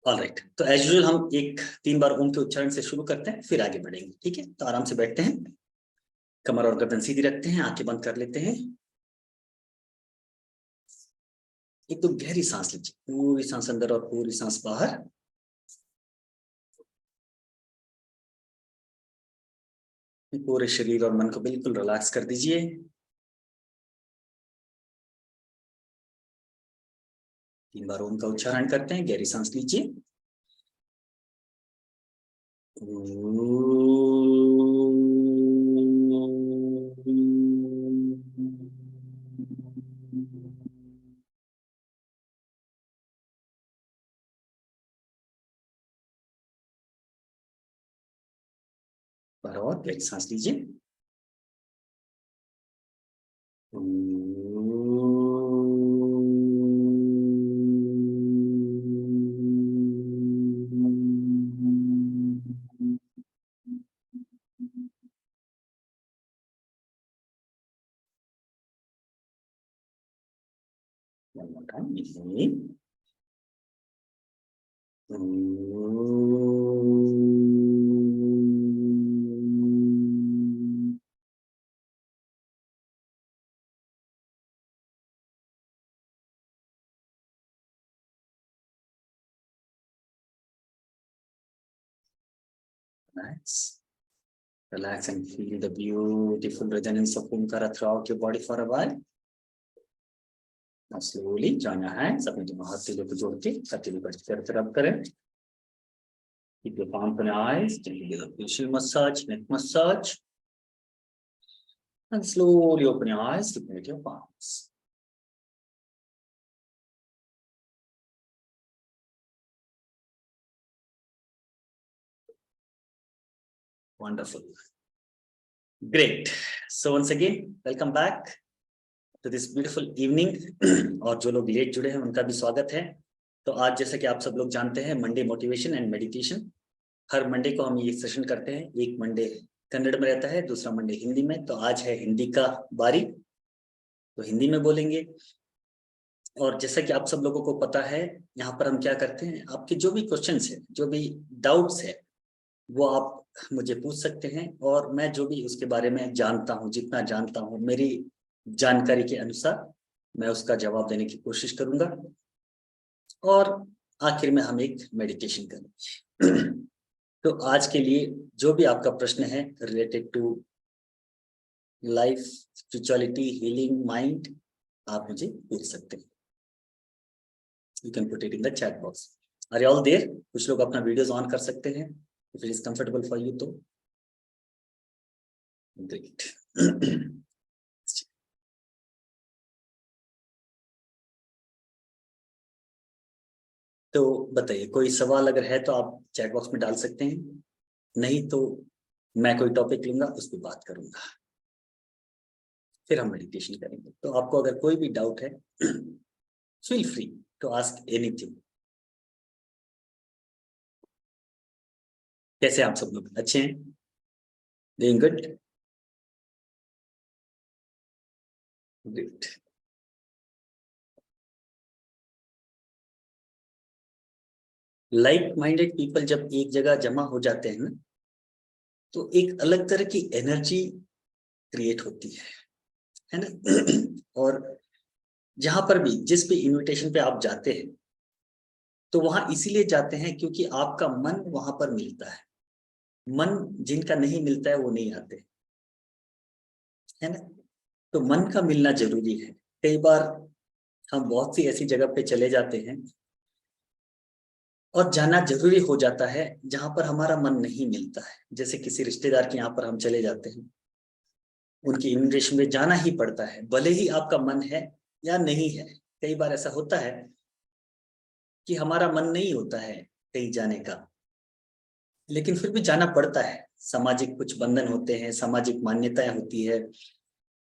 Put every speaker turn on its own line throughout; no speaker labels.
Alright, तो as usual हम एक 3 बार ओम के उच्चारण से शुरू करते हैं, फिर आगे बढ़ेंगे। ठीक है, तो आराम से बैठते हैं, कमर और गर्दन सीधी रखते हैं, आंखें बंद कर लेते हैं। एक तो गहरी सांस लीजिए, पूरी सांस अंदर और पूरी सांस बाहर। पूरे शरीर और मन को बिल्कुल रिलैक्स कर दीजिए। तीन बार ओम का उच्चारण करते हैं, गहरी सांस लीजिए। और गहरी सांस लीजिए। One more time. Inhale. Nice. Relax and feel the beautiful resonance of Omkara throughout your body for a while. Now slowly join your hands. अपने दोनों हाथ दिलों को जोड़ के कटीली पर तरफ करें. Keep your palms on your eyes. Gently give a facial massage, neck massage. And slowly open your eyes to meet your palms. Wonderful. Great. So once again, welcome back to this beautiful evening. और जो लोग late जुड़े हैं उनका भी स्वागत है। तो आज जैसा कि आप सब लोग जानते हैं, Monday motivation and meditation. Her Monday को हम ये सेशन करते हैं। एक मंडे कन्नड़ में रहता है, दूसरा मंडे हिंदी में। तो आज है हिंदी का बारी, तो हिंदी में बोलेंगे। और जैसा कि आप सब लोगों को पता है, यहाँ पर हम क्या करते हैं, आपके जो भी क्वेश्चंस है, जो भी डाउट्स है, वो आप मुझे पूछ सकते हैं। और मैं जो भी उसके बारे में जानता हूँ, जितना जानता हूँ, मेरी जानकारी के अनुसार मैं उसका जवाब देने की कोशिश करूंगा। और आखिर में हम एक मेडिटेशन करेंगे। तो आज के लिए जो भी आपका प्रश्न है related to life, spirituality, healing, mind, आप मुझे पूछ सकते हैं। You can put it in the chat box. Are you all there? कुछ लोग अपना वीडियोस ऑन कर सकते हैं, if it is comfortable for you तो ग्रेट। तो बताइए, कोई सवाल अगर है तो आप चैट बॉक्स में डाल सकते हैं, नहीं तो मैं कोई टॉपिक लूंगा, उस पर बात करूंगा, फिर हम मेडिटेशन करेंगे। तो आपको अगर कोई भी डाउट है, feel free to ask anything. कैसे आप सब लोग? अच्छे हैं? Doing good? Great. Like minded people जब एक जगह जमा हो जाते हैं ना, तो एक अलग तरह की एनर्जी क्रिएट होती है ना। और जहां पर भी, जिस भी इनविटेशन पे आप जाते हैं, तो वहां इसीलिए जाते हैं क्योंकि आपका मन वहां पर मिलता है। मन जिनका नहीं मिलता है वो नहीं आते, है ना। तो मन का मिलना जरूरी है। कई बार हम बहुत सी ऐसी जगह पे चले जाते हैं और जाना जरूरी हो जाता है जहां पर हमारा मन नहीं मिलता है। जैसे किसी रिश्तेदार के यहाँ पर हम चले जाते हैं, उनकी इन्विटेशन में जाना ही पड़ता है, भले ही आपका मन है या नहीं है। कई बार ऐसा होता है कि हमारा मन नहीं होता है कहीं जाने का, लेकिन फिर भी जाना पड़ता है। सामाजिक कुछ बंधन होते हैं, सामाजिक मान्यताएं होती है,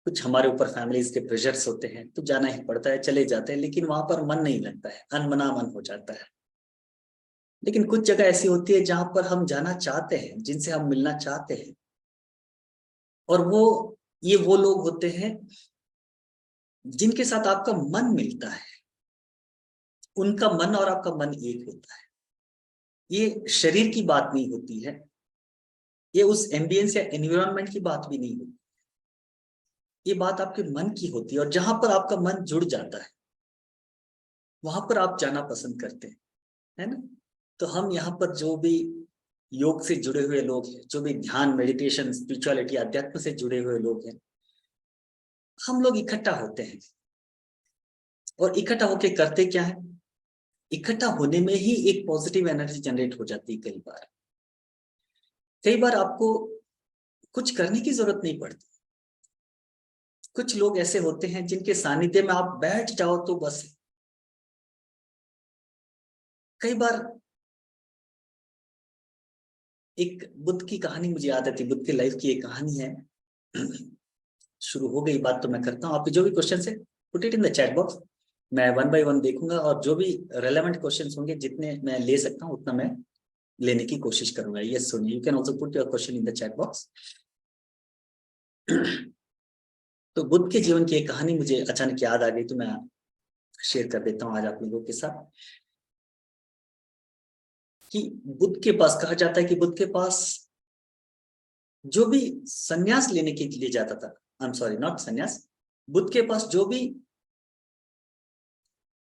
कुछ हमारे ऊपर फैमिलीज के प्रेशर्स होते हैं, तो जाना ही पड़ता है, चले जाते हैं। लेकिन वहां पर मन नहीं लगता है, अनमना मन हो जाता है। लेकिन कुछ जगह ऐसी होती है जहां पर हम जाना चाहते हैं, जिनसे हम मिलना चाहते हैं, और वो लोग होते हैं जिनके साथ आपका मन मिलता है। उनका मन और आपका मन एक होता है। ये शरीर की बात नहीं होती है, ये उस एम्बियंस या एनवायरनमेंट की बात भी नहीं होती, ये बात आपके मन की होती है। और जहां पर आपका मन जुड़ जाता है वहां पर आप जाना पसंद करते हैं, है ना। तो हम यहाँ पर जो भी योग से जुड़े हुए लोग हैं, जो भी ध्यान, मेडिटेशन, स्पिरिचुअलिटी, अध्यात्म से जुड़े हुए लोग हैं, हम लोग इकट्ठा होते हैं। और इकट्ठा होके करते क्या है, इकट्ठा होने में ही एक पॉजिटिव एनर्जी जनरेट हो जाती है। कई बार आपको कुछ करने की जरूरत नहीं पड़ती। कुछ लोग ऐसे होते हैं जिनके सानिध्य में आप बैठ जाओ तो बस। कई बार एक बुद्ध की कहानी मुझे याद आती है, बुद्ध की लाइफ की एक कहानी है। शुरू हो गई बात तो मैं करता हूँ। आपके जो भी क्वेश्चन है put it in the chat box, मैं वन बाय वन देखूंगा और जो भी रेलेवेंट क्वेश्चंस होंगे, जितने मैं ले सकता हूँ उतना मैं लेने की कोशिश करूंगा। यस सुनिए, you can also put your question in the chat box. तो बुद्ध के जीवन की एक कहानी मुझे अचानक याद आ गई, तो मैं शेयर कर देता हूँ आज आप लोगों के साथ। कि बुद्ध के पास, कहा जाता है कि बुद्ध के पास जो भी संन्यास लेने के लिए जाता था, आई एम सॉरी नॉट संन्यास, बुद्ध के पास जो भी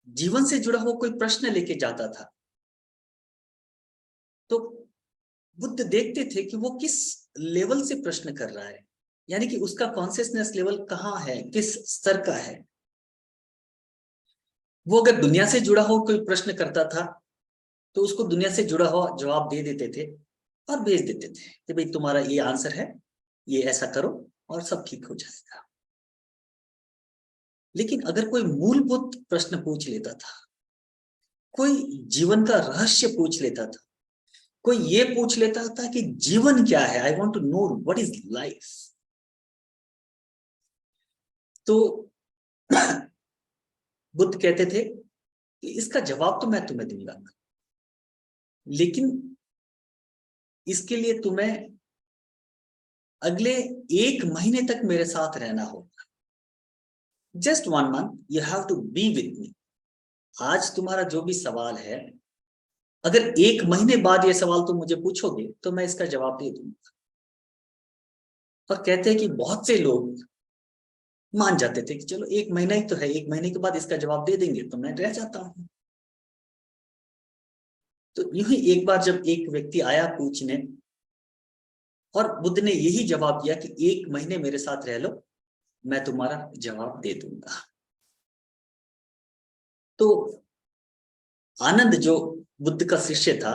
जीवन से जुड़ा हुआ कोई प्रश्न लेके जाता था, तो बुद्ध देखते थे कि वो किस लेवल से प्रश्न कर रहा है, यानी कि उसका कॉन्शियसनेस लेवल कहाँ है, किस स्तर का है। वो अगर दुनिया से जुड़ा हुआ कोई प्रश्न करता था तो उसको दुनिया से जुड़ा हुआ जवाब दे देते थे और भेज देते थे कि भाई तुम्हारा ये आंसर है, ये ऐसा करो और सब ठीक हो जाएगा। लेकिन अगर कोई मूलभूत प्रश्न पूछ लेता था, कोई जीवन का रहस्य पूछ लेता था, कोई ये पूछ लेता था कि जीवन क्या है, I want to know what is life, तो बुद्ध कहते थे कि इसका जवाब तो मैं तुम्हें दूंगा, लेकिन इसके लिए तुम्हें अगले 1 महीने तक मेरे साथ रहना होगा। Just 1 month you have to be with me. आज तुम्हारा जो भी सवाल है, अगर 1 महीने बाद ये सवाल तुम मुझे पूछोगे तो मैं इसका जवाब दे दूंगा। और कहते हैं कि बहुत से लोग मान जाते थे कि चलो 1 महीना ही तो है, 1 महीने के बाद इसका जवाब दे देंगे तो मैं रह जाता हूं। तो यूं ही एक बार जब एक व्यक्ति आया पूछने, और बुद्ध ने यही जवाब दिया कि 1 महीने मेरे साथ रह लो, मैं तुम्हारा जवाब दे दूंगा। तो आनंद जो बुद्ध का शिष्य था,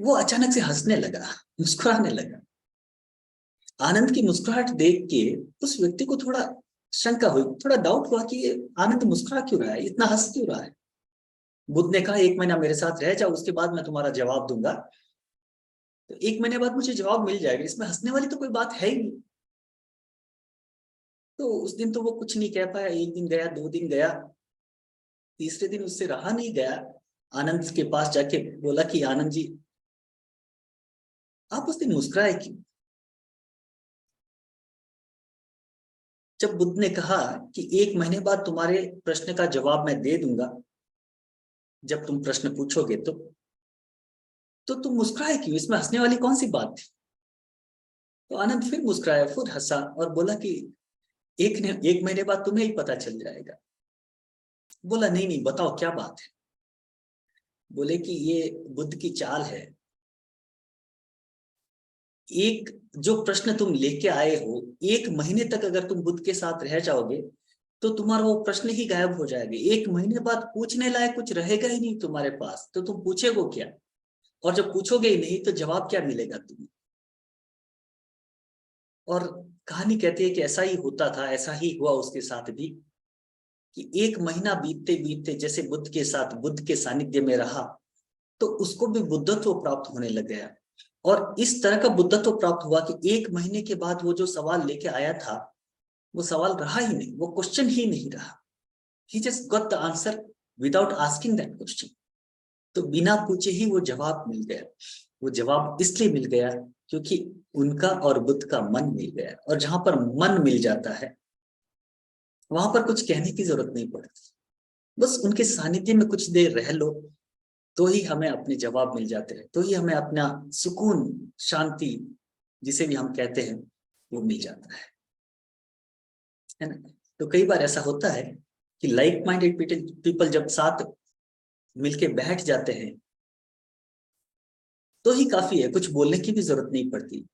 वो अचानक से हंसने लगा, मुस्कुराने लगा। आनंद की मुस्कुराहट देख के उस व्यक्ति को थोड़ा शंका हुई, थोड़ा डाउट हुआ कि ये आनंद मुस्कुरा क्यों रहा है, इतना हंस क्यों रहा है। बुद्ध ने कहा 1 महीना मेरे साथ रह जाओ, उसके बाद मैं तुम्हारा जवाब दूंगा। तो 1 महीने बाद मुझे जवाब मिल जाएगा, इसमें हंसने वाली तो कोई बात है ही नहीं। तो उस दिन तो वो कुछ नहीं कह पाया। 1 दिन गया, 2 दिन गया, तीसरे दिन उससे रहा नहीं गया। आनंद के पास जाके बोला कि आनंद जी, आप उस दिन मुस्कुराए क्यों। जब बुद्ध ने कहा कि 1 महीने बाद तुम्हारे प्रश्न का जवाब मैं दे दूंगा, जब तुम प्रश्न पूछोगे तो तुम मुस्कुराए क्यों, इसमें हंसने वाली कौन सी बात थी। तो आनंद फिर मुस्कुराया, फिर हंसा और बोला कि 1 महीने बाद तुम्हें ही पता चल जाएगा। बोला नहीं नहीं, बताओ क्या बात है। बोले कि ये बुद्ध की चाल है, एक जो प्रश्न तुम लेके आए हो, 1 महीने तक अगर तुम बुद्ध के साथ रह जाओगे तो तुम्हारा वो प्रश्न ही गायब हो जाएगा। 1 महीने बाद पूछने लायक कुछ रहेगा ही नहीं तुम्हारे पास, तो तुम पूछेगो क्या। और जब पूछोगे ही नहीं तो जवाब क्या मिलेगा तुम्हें। और कहानी कहती है कि ऐसा ही होता था, ऐसा ही हुआ उसके साथ भी, कि 1 महीना बीतते बीतते जैसे बुद्ध के साथ, बुद्ध के सानिध्य में रहा, तो उसको भी बुद्धत्व प्राप्त होने लग गया। और इस तरह का बुद्धत्व प्राप्त हुआ कि 1 महीने के बाद वो जो सवाल लेके आया था, वो सवाल रहा ही नहीं, वो क्वेश्चन ही नहीं रहा। He just got the answer without asking that question. तो बिना पूछे ही वो जवाब मिल गया। वो जवाब इसलिए मिल गया क्योंकि उनका और बुद्ध का मन मिल गया। और जहां पर मन मिल जाता है वहां पर कुछ कहने की जरूरत नहीं पड़ती, बस उनके सानिध्य में कुछ देर रह लो तो ही हमें अपने जवाब मिल जाते हैं, तो ही हमें अपना सुकून, शांति जिसे भी हम कहते हैं वो मिल जाता है ना। तो कई बार ऐसा होता है कि लाइक माइंडेड पीपल जब साथ मिलके बैठ जाते हैं तो ही काफी है, कुछ बोलने की भी जरूरत नहीं पड़ती,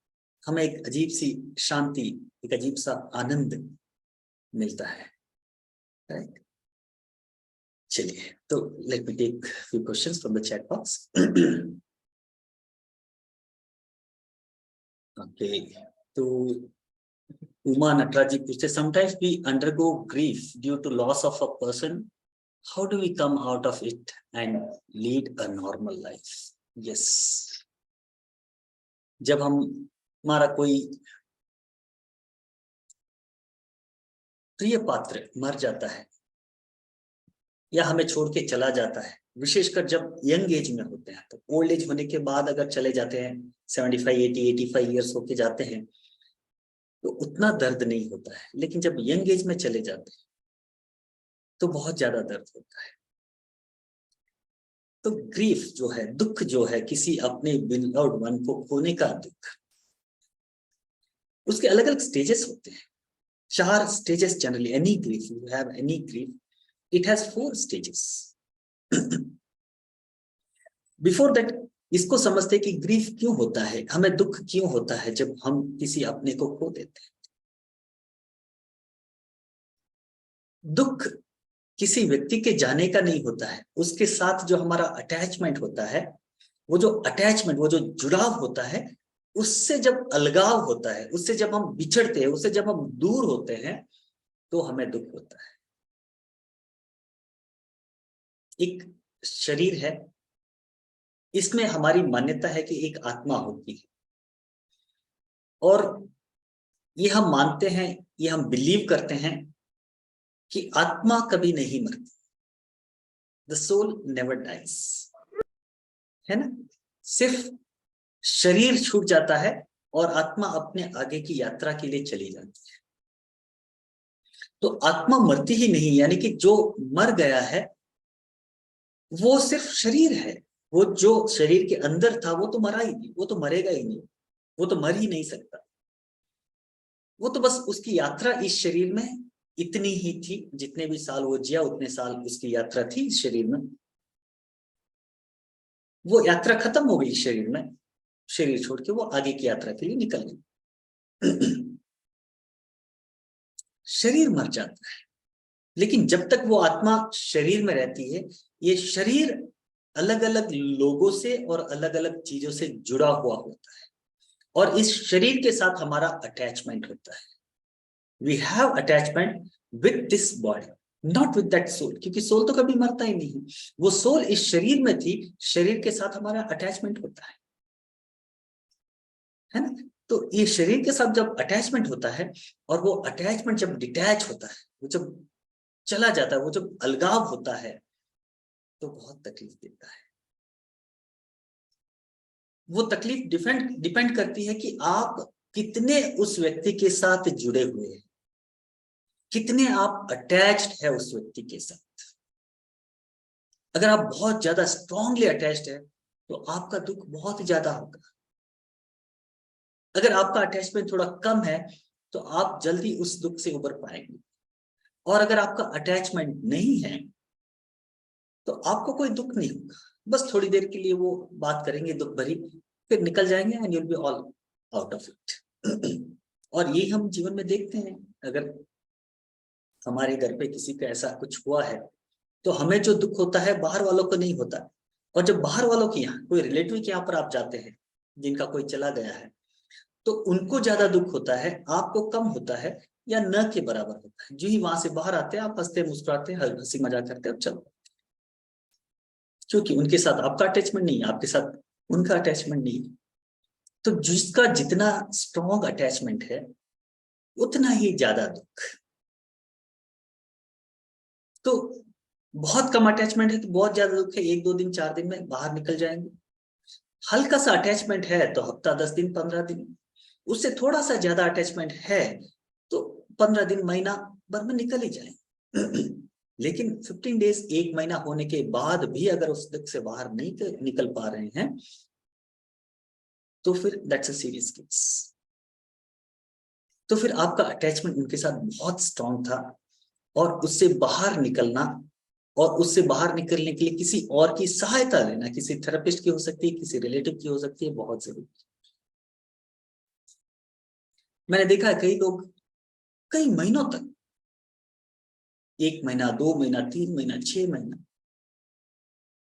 हमें एक अजीब सी शांति, एक अजीब सा आनंद मिलता है, राइट। चलिए, तो let me take few questions from the chat box. Okay, तो उमा नटराज जी पूछते, sometimes we undergo grief due to loss of a person, how do we come out of it and lead a normal life? Yes, जब हम हमारा कोई प्रिय पात्र मर जाता है या हमें छोड़ के चला जाता है, विशेषकर जब यंग एज में होते हैं, तो ओल्ड एज होने के बाद अगर चले जाते हैं 75 80 85 ईयर्स होके जाते हैं तो उतना दर्द नहीं होता है, लेकिन जब यंग एज में चले जाते हैं तो बहुत ज्यादा दर्द होता है। तो ग्रीफ जो है, दुख जो है, किसी अपने बिलव्ड वन को खोने का दुख, उसके अलग अलग स्टेजेस होते हैं, 4 stages generally. Any grief, you have any grief, it has 4 stages. Before that इसको समझते कि ग्रीफ क्यों होता है, हमें दुख क्यों होता है जब हम किसी अपने को खो देते हैं। दुख किसी व्यक्ति के जाने का नहीं होता है, उसके साथ जो हमारा अटैचमेंट होता है, वो जो अटैचमेंट, वो जो जुड़ाव होता है, उससे जब अलगाव होता है, उससे जब हम बिछड़ते हैं, उससे जब हम दूर होते हैं तो हमें दुख होता है। एक शरीर है, इसमें हमारी मान्यता है कि एक आत्मा होती है, और ये हम मानते हैं, ये हम बिलीव करते हैं कि आत्मा कभी नहीं मरती, द सोल नेवर डाइज, है ना। सिर्फ शरीर छूट जाता है और आत्मा अपने आगे की यात्रा के लिए चली जाती है। तो आत्मा मरती ही नहीं, यानी कि जो मर गया है वो सिर्फ शरीर है, वो जो शरीर के अंदर था वो तो मरा ही नहीं, वो तो मरेगा ही नहीं, वो तो मर ही नहीं सकता। वो तो बस उसकी यात्रा इस शरीर में इतनी ही थी, जितने भी साल वो जिया उतने साल उसकी यात्रा थी इस शरीर में। वो यात्रा खत्म हो गई इस शरीर में, शरीर छोड़ के वो आगे की यात्रा के लिए निकल गई। शरीर मर जाता है, लेकिन जब तक वो आत्मा शरीर में रहती है, ये शरीर अलग अलग लोगों से और अलग अलग चीजों से जुड़ा हुआ होता है, और इस शरीर के साथ हमारा अटैचमेंट होता है। We have attachment with this body, not with that soul, क्योंकि सोल तो कभी मरता ही नहीं, वो सोल इस शरीर में थी, शरीर के साथ हमारा अटैचमेंट होता है ना। तो ये शरीर के साथ जब अटैचमेंट होता है, और वो अटैचमेंट जब डिटैच होता है, वो जब चला जाता है, वो जब अलगाव होता है, तो बहुत तकलीफ देता है। वो तकलीफ डिपेंड करती है कि आप कितने उस व्यक्ति के साथ जुड़े हुए हैं, कितने आप अटैच्ड है उस व्यक्ति के साथ। अगर आप बहुत ज्यादा स्ट्रांगली अटैच्ड है तो आपका दुख बहुत ज्यादा होगा। अगर आपका अटैचमेंट थोड़ा कम है तो आप जल्दी उस दुख से उबर पाएंगे, और अगर आपका अटैचमेंट नहीं है तो आपको कोई दुख नहीं होगा, बस थोड़ी देर के लिए वो बात करेंगे दुख भरी, फिर निकल जाएंगे and you will be all out of it. और ये हम जीवन में देखते हैं, अगर हमारे घर पे किसी का ऐसा कुछ हुआ है तो हमें जो दुख होता है बाहर वालों को नहीं होता, और जब बाहर वालों के यहाँ, कोई रिलेटिव के यहाँ पर आप जाते हैं जिनका कोई चला गया है, तो उनको ज्यादा दुख होता है, आपको कम होता है या न के बराबर होता है। जो ही वहां से बाहर आते हैं आप हंसते मुस्कुराते हैं, हंसी मजाक करते हैं, चलो, क्योंकि उनके साथ आपका अटैचमेंट नहीं है, आपके साथ उनका अटैचमेंट नहीं है। तो जिसका जितना स्ट्रॉन्ग अटैचमेंट है उतना ही ज्यादा दुख। तो बहुत कम अटैचमेंट है तो बहुत ज्यादा दुख है, 1 2 दिन 4 दिन में बाहर निकल जाएंगे। हल्का सा अटैचमेंट है तो हफ्ता 10 दिन 15 दिन, उससे थोड़ा सा ज्यादा अटैचमेंट है तो 15 दिन महीना भर में निकल ही जाए। लेकिन 15 डेज, 1 महीना होने के बाद भी अगर उस दुख से बाहर नहीं निकल पा रहे हैं तो फिर दैट्स अ सीरियस केस। तो फिर आपका अटैचमेंट उनके साथ बहुत स्ट्रांग था, और उससे बाहर निकलना, और उससे बाहर निकलने के लिए किसी और की सहायता लेना, किसी थेरेपिस्ट की हो सकती है, किसी रिलेटिव की हो सकती है, बहुत जरूरी। मैंने देखा है कई लोग कई महीनों तक, 1 महीना, 2 महीना, 3 महीना, 6 महीना,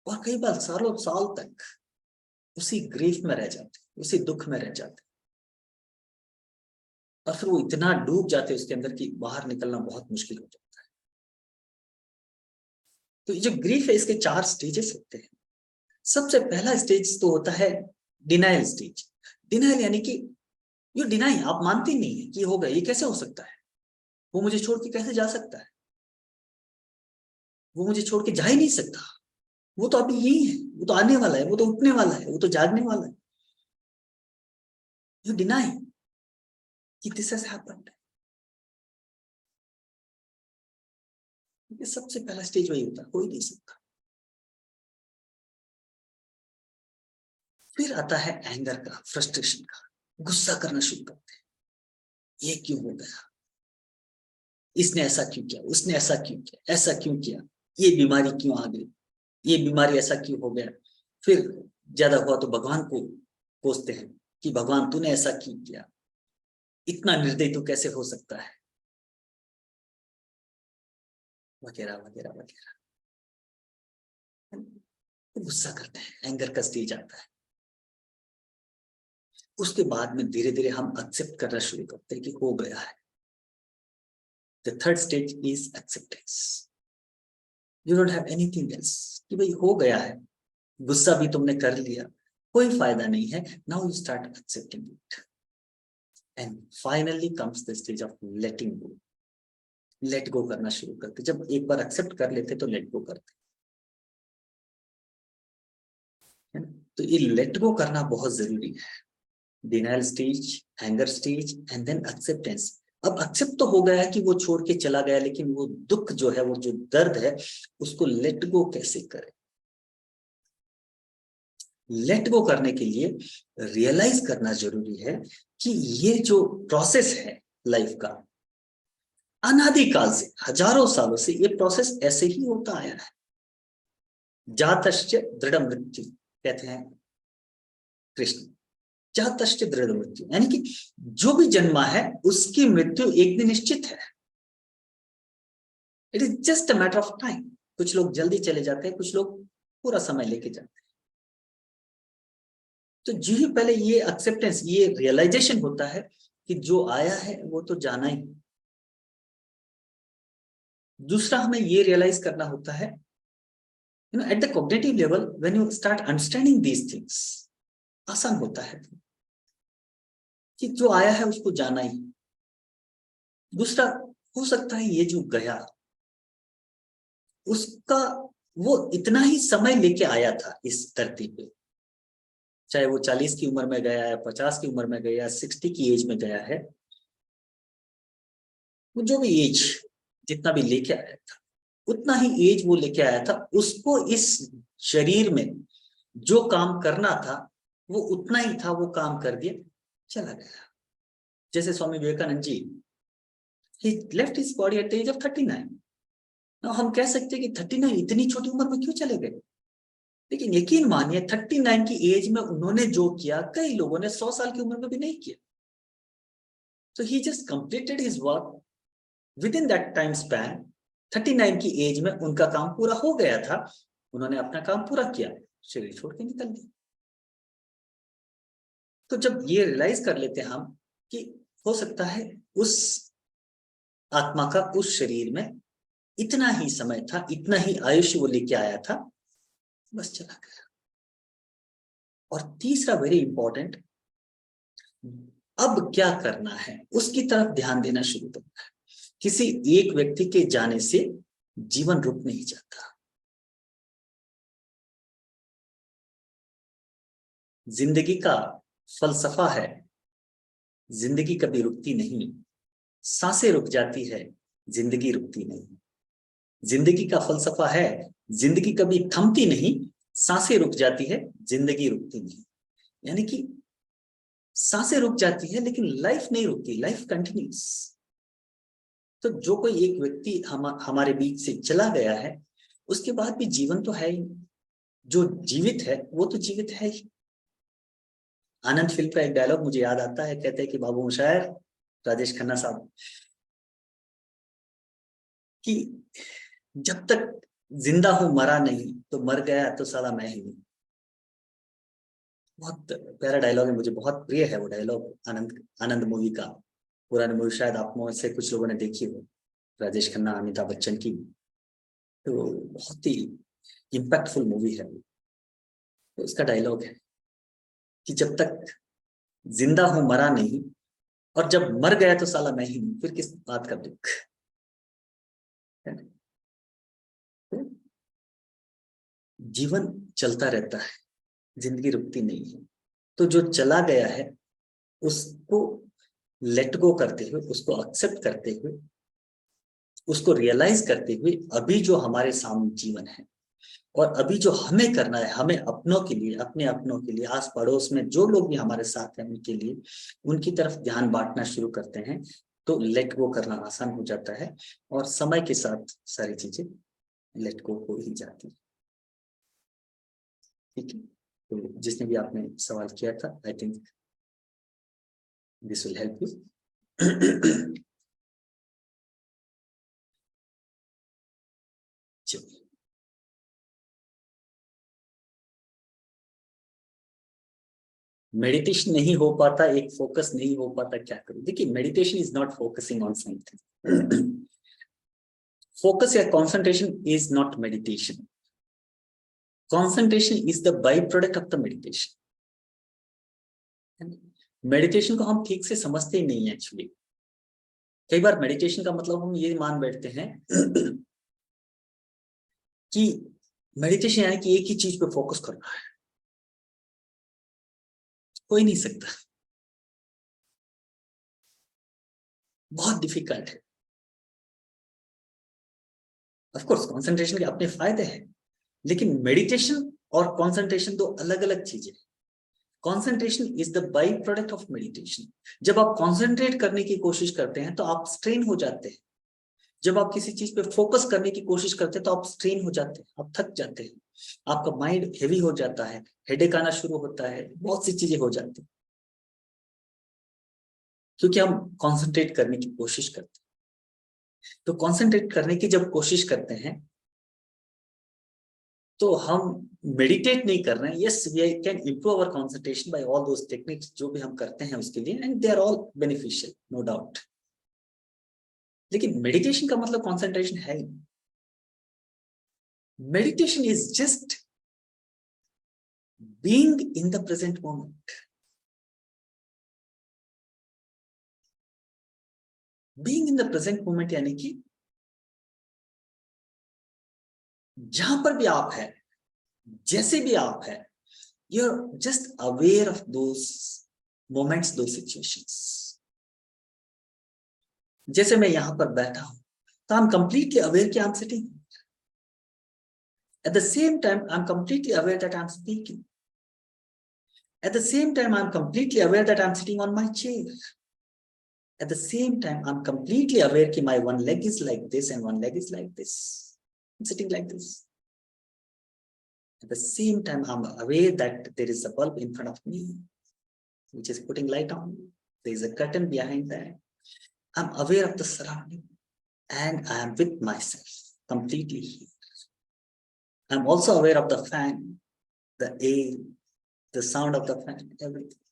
और कई बार सालों साल तक उसी ग्रीफ में रह जाते, उसी दुख में रह जाते, और फिर वो इतना डूब जाते उसके अंदर कि बाहर निकलना बहुत मुश्किल हो जाता है। तो ये जो ग्रीफ है, इसके 4 स्टेजेस होते हैं। सबसे पहला स्टेज तो होता है डिनाइल स्टेज। डिनाइल यानी कि यू डिनाई, आप मानते नहीं है कि हो गया, ये कैसे हो सकता है, वो मुझे छोड़ के कैसे जा सकता है, वो मुझे छोड़ के जा ही नहीं सकता, वो तो अभी यही है, वो तो आने वाला है, वो तो उठने वाला है, वो तो जागने वाला है। यू डिनाई कि दिस हैज हैपेंड। ये सबसे पहला स्टेज वही होता है, हो ही नहीं सकता। फिर आता है एंगर का, फ्रस्ट्रेशन का, गुस्सा करना शुरू करते हैं, ये क्यों हो गया, इसने ऐसा क्यों किया, उसने ऐसा क्यों किया, ऐसा क्यों किया, ये बीमारी क्यों आ गई, ये बीमारी ऐसा क्यों हो गया। फिर ज्यादा हुआ तो भगवान को कोसते हैं कि भगवान तूने ऐसा क्यों किया, इतना निर्दयी तो कैसे हो सकता है, वगैरह वगैरह वगैरह। तो गुस्सा करते हैं, एंगर का स्टेज आता है। उसके बाद में धीरे धीरे हम एक्सेप्ट करना शुरू करते हैं कि हो गया है। The third stage is acceptance. You don't have anything else, कि भाई हो गया है, गुस्सा भी तुमने कर लिया, कोई फायदा नहीं है, now you start accepting it. And finally comes the stage of letting go. Let go करना शुरू करते, जब एक बार एक्सेप्ट कर लेते तो लेट गो करते, है ना। तो ये लेट गो करना बहुत जरूरी है। Denial stage, anger stage, and then acceptance. अब एक्सेप्ट तो हो गया है कि वो छोड़ के चला गया, लेकिन वो दुख जो है, वो जो दर्द है, उसको लेट गो कैसे करें। लेट गो करने के लिए रियलाइज करना जरूरी है कि ये जो प्रोसेस है लाइफ का, अनादिकाल से, हजारों सालों से ये प्रोसेस ऐसे ही होता आया है। जातश्च दृढ़ मृत्यु कहते हैं कृष्ण, जातश्च दृढ़ मृत्यु, यानी कि जो भी जन्मा है उसकी मृत्यु एक दिन निश्चित है। It is just a matter of time. कुछ लोग जल्दी चले जाते हैं, कुछ लोग पूरा समय लेके जाते हैं। तो जो ही पहले ये एक्सेप्टेंस, ये रियलाइजेशन होता है कि जो आया है वो तो जाना ही। दूसरा हमें ये रियलाइज करना होता है, at the cognitive level, when you start understanding these things, आसान होता है कि जो आया है उसको जाना ही। दूसरा, हो सकता है ये जो गया उसका, वो इतना ही समय लेके आया था इस धरती पे, चाहे वो 40 की उम्र में गया है, 50 की उम्र में गया, 60 की एज में गया है, वो जो भी एज जितना भी लेके आया था, उतना ही एज वो लेके आया था, उसको इस शरीर में जो काम करना था वो उतना ही था, वो काम कर दिया, चला गया। जैसे Swami Vivekananda ji, he left his body at the age of 39। now हम कह सकते हैं कि 39 इतनी छोटी उम्र में क्यों चले गए, लेकिन यकीन मानिए 39 की एज में उन्होंने जो किया, कई लोगों ने 100 साल की उम्र में भी नहीं किया। तो he just completed his work within that time span। 39 की एज में उनका काम पूरा हो गया था, उन्होंने अपना काम पूरा किया, शरीर छोड़ के निकल गए। तो जब ये रियलाइज कर लेते हैं हम कि हो सकता है उस आत्मा का उस शरीर में इतना ही समय था, इतना ही आयुष्य वो लेके आया था, बस चला गया। और तीसरा वेरी इंपॉर्टेंट, अब क्या करना है उसकी तरफ ध्यान देना शुरू करना है। किसी एक व्यक्ति के जाने से जीवन रुक नहीं जाता। जिंदगी का फलसफा है, जिंदगी कभी रुकती नहीं, सांसें रुक जाती है, जिंदगी रुकती नहीं। जिंदगी का फलसफा है, जिंदगी कभी थमती नहीं, सांसें रुक जाती है, जिंदगी रुकती नहीं। यानी कि सांसें रुक जाती है लेकिन लाइफ नहीं रुकती, लाइफ कंटिन्यूस। तो जो कोई एक व्यक्ति हमारे बीच से चला गया है, उसके बाद भी जीवन तो है ही। जो जीवित है वो तो जीवित है ही। आनंद फिल्म का एक डायलॉग मुझे याद आता है, कहते हैं कि बाबू मुशायर, राजेश खन्ना साहब, कि जब तक जिंदा हूं मरा नहीं, तो मर गया तो साला मैं ही हूं। बहुत प्यारा डायलॉग है, मुझे बहुत प्रिय है वो डायलॉग। आनंद आनंद मूवी का, पुरानी मूवी शायद आप में से कुछ लोगों ने देखी हो, राजेश खन्ना अमिताभ बच्चन की। तो बहुत ही इम्पैक्टफुल मूवी है। तो उसका डायलॉग है कि जब तक जिंदा हूं मरा नहीं, और जब मर गया तो साला मैं ही हूं, फिर किस बात का दुख है। जीवन चलता रहता है, जिंदगी रुकती नहीं है। तो जो चला गया है उसको लेट गो करते हुए, उसको एक्सेप्ट करते हुए, उसको रियलाइज करते हुए, अभी जो हमारे सामने जीवन है और अभी जो हमें करना है, हमें अपनों के लिए, अपने अपनों के लिए, आस पड़ोस में जो लोग भी हमारे साथ हैं उनके लिए, उनकी तरफ ध्यान बांटना शुरू करते हैं, तो लेट गो करना आसान हो जाता है। और समय के साथ सारी चीजें लेट गो हो ही जाती है। ठीक है, तो जिसने भी आपने सवाल किया था, I think this will help you. चलिए, मेडिटेशन नहीं हो पाता, एक फोकस नहीं हो पाता, क्या करूं? देखिए, meditation is not focusing on something. Focus या concentration is not meditation. Concentration is the byproduct of the meditation. Meditation को हम ठीक से समझते ही नहीं है एक्चुअली। कई बार मेडिटेशन का मतलब हम ये मान बैठते हैं कि मेडिटेशन यानी कि एक ही चीज पे फोकस करना है। हो ही नहीं सकता, बहुत डिफिकल्ट है। ऑफ कोर्स कंसंट्रेशन के अपने फायदे हैं, लेकिन मेडिटेशन और कंसंट्रेशन दो अलग अलग चीजें। Concentration is the byproduct of meditation. जब आप कंसंट्रेट करने की कोशिश करते हैं तो आप स्ट्रेन हो जाते हैं। जब आप किसी चीज पे फोकस करने की कोशिश करते हैं तो आप स्ट्रेन हो जाते हैं, आप थक जाते हैं, आपका माइंड हेवी हो जाता है, हेडेक आना शुरू होता है, बहुत सी चीजें हो जाती हैं, क्योंकि हम कंसंट्रेट करने की कोशिश करते हैं। तो कंसंट्रेट करने की जब कोशिश करते हैं तो हम मेडिटेट नहीं कर रहे हैं। Yes, we can improve our concentration by all those techniques जो भी हम करते हैं उसके लिए, and they are all beneficial, no doubt. लेकिन मेडिटेशन का मतलब कंसंट्रेशन है ही। Meditation is just being in the present moment. Being in the present moment यानी कि जहां पर भी आप हैं, जैसे भी आप हैं, you are just aware of those moments, those situations. जैसे मैं यहां पर बैठा हूं, तो आई एम कंप्लीटली अवेयर कि I am sitting. At the same time, I'm completely aware that I'm speaking. At the same time, I'm completely aware that I'm sitting on my chair. At the same time, I'm completely aware that my one leg is like this and one leg is like this. I'm sitting like this. At the same time, I'm aware that there is a bulb in front of me, which is putting light on. There is a curtain behind that. I'm aware of the surrounding and I am with myself completely here. I'm also aware of the fan, the air, the sound of the fan, everything.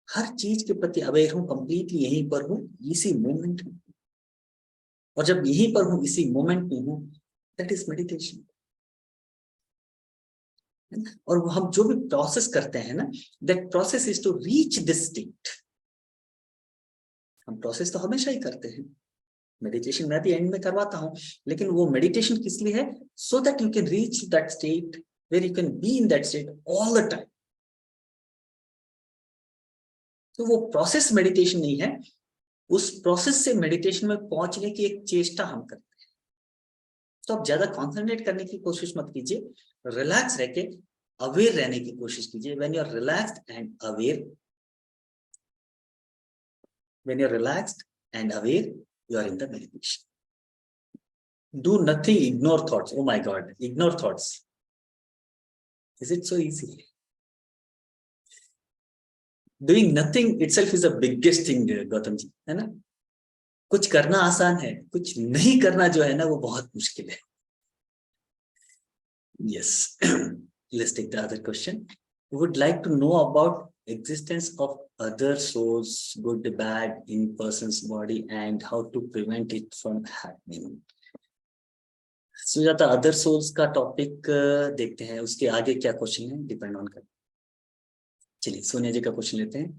हर चीज के प्रति aware हूं, completely यहीं पर हूं, इसी moment में। और जब यहीं पर हूं, इसी मोमेंट में हूं, दैट इज मेडिटेशन। और हम जो भी प्रोसेस करते हैं ना, that process is to reach this state. हम प्रोसेस तो हमेशा ही करते हैं, मेडिटेशन मैं भी एंड में करवाता हूं, लेकिन वो मेडिटेशन किस लिए है? So that you can reach that state where you can be in that state all the time. तो वो प्रोसेस मेडिटेशन नहीं है, उस प्रोसेस से मेडिटेशन में पहुंचने की एक चेष्टा हम करते हैं। तो आप ज्यादा कॉन्सेंट्रेट करने की कोशिश मत कीजिए, रिलैक्स रह के अवेयर रहने की कोशिश कीजिए। When you are relaxed and aware, when you're relaxed and aware, you are in the meditation. Do nothing, ignore thoughts. Oh my God, ignore thoughts. Is it so easy? Doing nothing itself is the biggest thing, Gautam ji, है ना? कुछ करना आसान है, कुछ नहीं करना जो है ना वो बहुत मुश्किल है. Yes. Let's take the other question. We would like to know about existence of other souls, good, bad, in person's body, and how to prevent it from happening. Sujata, other souls का टॉपिक देखते हैं, उसके आगे क्या question है depend on कर. चलिए सोनिया जी का क्वेश्चन लेते हैं.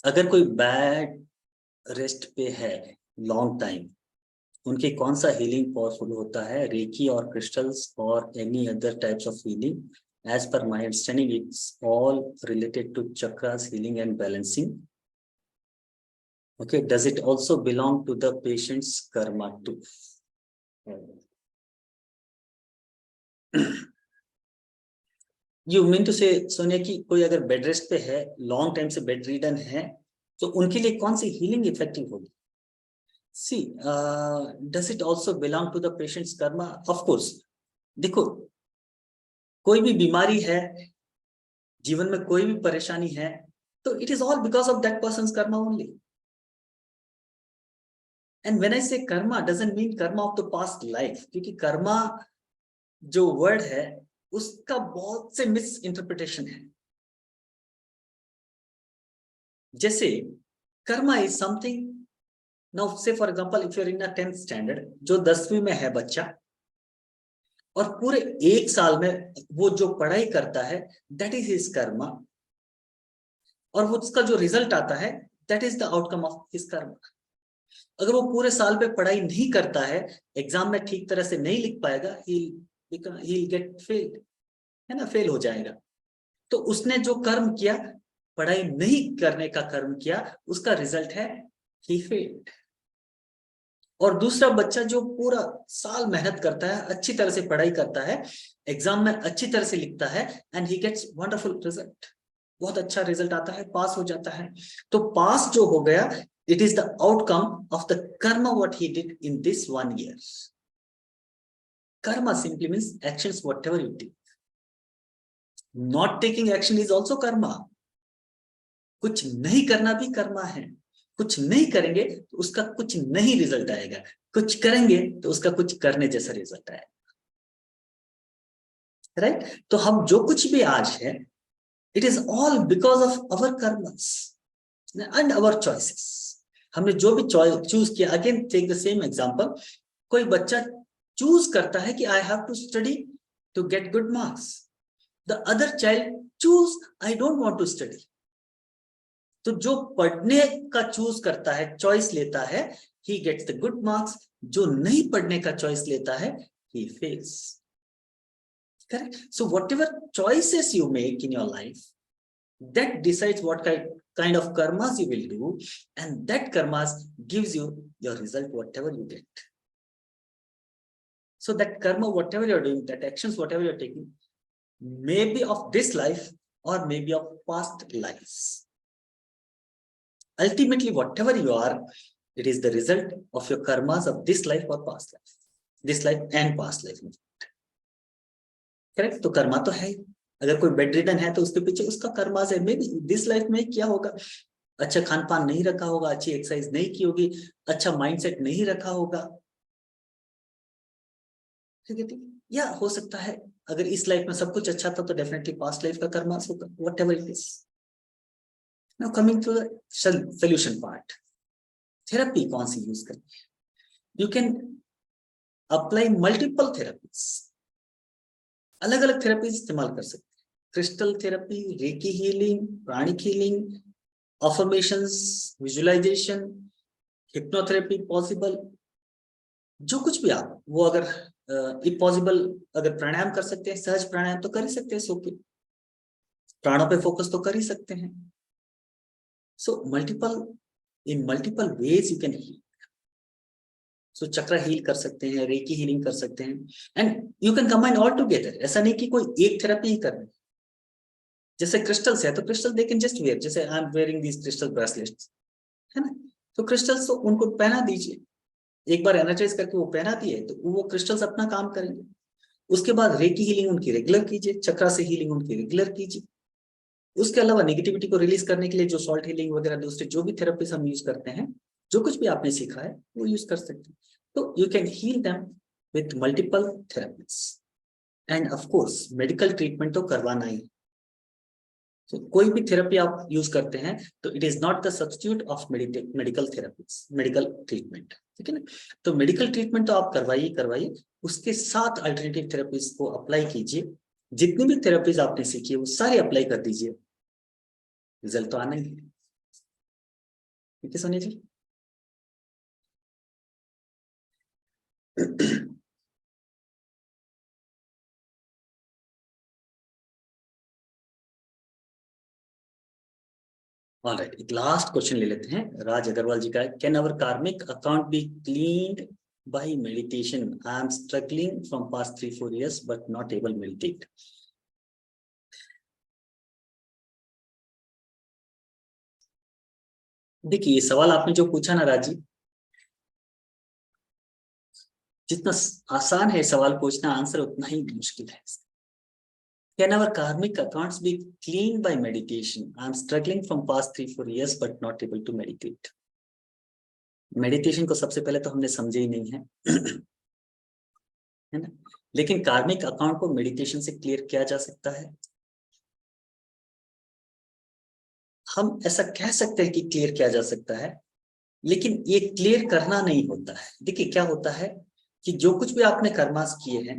अगर कोई बैड रेस्ट पे है लॉन्ग टाइम, उनके कौन सा हीलिंग पॉसिबल होता है, रेकी और क्रिस्टल्स और any other types of healing? As per my understanding it's all related to chakras healing and balancing. Okay, does it also belong to the patient's karma too? You mean to say Sonia की कोई अगर bed rest पे है, long time से bedridden है, तो उनके लिए कौन सी हीलिंग इफेक्टिव होगी? See, does it also belong to the patient's karma? Of course. देखो, कोई भी बीमारी है, जीवन में कोई भी परेशानी है, तो it is all because of that person's karma only. And when I say karma doesn't mean karma of the past life, क्योंकि कर्मा जो वर्ड है उसका बहुत से मिस इंटरप्रिटेशन है. जैसे karma is something, now say for example if you are in a 10th standard, जो 10वीं में है बच्चा, और पूरे एक साल में वो जो पढ़ाई करता है, दैट इज हिज कर्मा, और वो उसका जो रिजल्ट आता है, that is the outcome of his Karma. अगर वो पूरे साल पे पढ़ाई नहीं करता है, एग्जाम में ठीक तरह से नहीं लिख पाएगा, he'll get failed, है ना, फेल हो जाएगा. तो उसने जो कर्म किया, पढ़ाई नहीं करने का कर्म किया, उसका रिजल्ट है he failed. और दूसरा बच्चा जो पूरा साल मेहनत करता है, अच्छी तरह से पढ़ाई करता है, एग्जाम में अच्छी तरह से लिखता है, and he gets wonderful result, बहुत अच्छा रिजल्ट आता है, पास हो जाता है. तो पास जो हो गया, it is the outcome of the Karma what he did in this 1 year. Karma simply means actions whatever you take. Not taking action is also Karma. कुछ नहीं करना भी कर्मा है. कुछ नहीं करेंगे तो उसका कुछ नहीं रिजल्ट आएगा, कुछ करेंगे तो उसका कुछ करने जैसा रिजल्ट आएगा. राइट? तो हम जो कुछ भी आज है, it is all because of our karmas and our choices. हमने जो भी चूज किया, again take the same example, कोई बच्चा चूज करता है कि I have to study to get good marks, the other child choose I don't want to study. तो जो पढ़ने का चूज करता है, चॉइस लेता है, he gets the good marks. जो नहीं पढ़ने का चॉइस लेता है, he fails. Correct? So whatever choices you make in your life, that decides what kind of karmas you will do, and that karmas gives you your result, whatever you get. So that karma, whatever you're doing, that actions, whatever you're taking, may be of this life or maybe of past lives. Ultimately, whatever you are, it is the result of your karmas of this life or past life, this life and past life. Correct? तो कर्मा तो है. अगर कोई bed ridden है तो उसके पीछे उसका कर्मा है. मे बी दिस लाइफ में क्या होगा, अच्छा खान पान नहीं रखा होगा, अच्छी एक्सरसाइज नहीं की होगी, अच्छा माइंडसेट नहीं रखा होगा. ठीक है, या हो सकता है अगर इस लाइफ में सब कुछ अच्छा था तो डेफिनेटली पास्ट लाइफ का कर्मा होगा, whatever it is. Now coming to the solution part, therapy कौन सी यूज करनी है? You can apply multiple therapies. अलग अलग थेरेपीज इस्तेमाल कर सकते हैं. Crystal therapy, reiki healing, pranic healing, affirmations, visualisation, hypnotherapy possible. जो कुछ भी आप, वो अगर इफ पॉसिबल अगर प्राणायाम कर सकते हैं, सहज प्राणायाम तो कर ही सकते हैं, सो के प्राणों पे फोकस तो कर ही सकते हैं. So in multiple ways you can heal. सो चक्र हील कर सकते हैं, रेकी हीलिंग कर सकते हैं, and you can combine all together. ऐसा नहीं कि कोई एक थेरेपी ही करनी। जैसे क्रिस्टल्स है तो crystal they can just wear, जैसे I am wearing these crystal bracelets, है ना, तो क्रिस्टल्स तो उनको पहना दीजिए, एक बार एनर्जाइज करके वो पहना दिए तो वो क्रिस्टल्स अपना काम करेंगे। उसके बाद रेकी हीलिंग उनकी रेगुलर कीजिए, चक्रा से हीलिंग उनकी रेगुलर कीजिए। उसके अलावा नेगेटिविटी को रिलीज करने के लिए जो सॉल्ट हीलिंग वगैरह दूसरे जो भी थेरेपीज हम यूज करते हैं, जो कुछ भी आपने सीखा है वो यूज कर सकते हैं। तो you can heal them with multiple therapies, and of course medical treatment तो करवाना ही। तो कोई भी थेरेपी आप यूज करते हैं तो it is not the substitute of medical therapies, medical treatment, ठीक है ना। तो मेडिकल ट्रीटमेंट तो आप करवाइए करवाइए, उसके साथ अल्टरनेटिव थेरेपीज को अप्लाई कीजिए। जितनी भी थेरेपीज आपने सीखी है वो सारी अप्लाई कर दीजिए, रिजल्ट तो आना ही है। ठीक है सोनिया जी। ऑलराइट, एक लास्ट क्वेश्चन ले लेते हैं, राज अग्रवाल जी का है। Can our karmic account be cleaned by meditation? I am struggling from past 3-4 years but not able meditate. देखिए ये सवाल आपने जो पूछा ना राजी, जितना आसान है सवाल पूछना, आंसर उतना ही मुश्किल है। Can our karmic accounts be cleaned by meditation? I am struggling from past 3-4 years but not able to meditate. Meditation को सबसे पहले तो हमने समझे ही नहीं है, है ना। लेकिन कार्मिक अकाउंट को मेडिटेशन से क्लियर किया जा सकता है। हम ऐसा कह सकते हैं कि क्लियर किया जा सकता है, लेकिन ये क्लियर करना नहीं होता है। देखिए क्या होता है कि जो कुछ भी आपने कर्मास किए हैं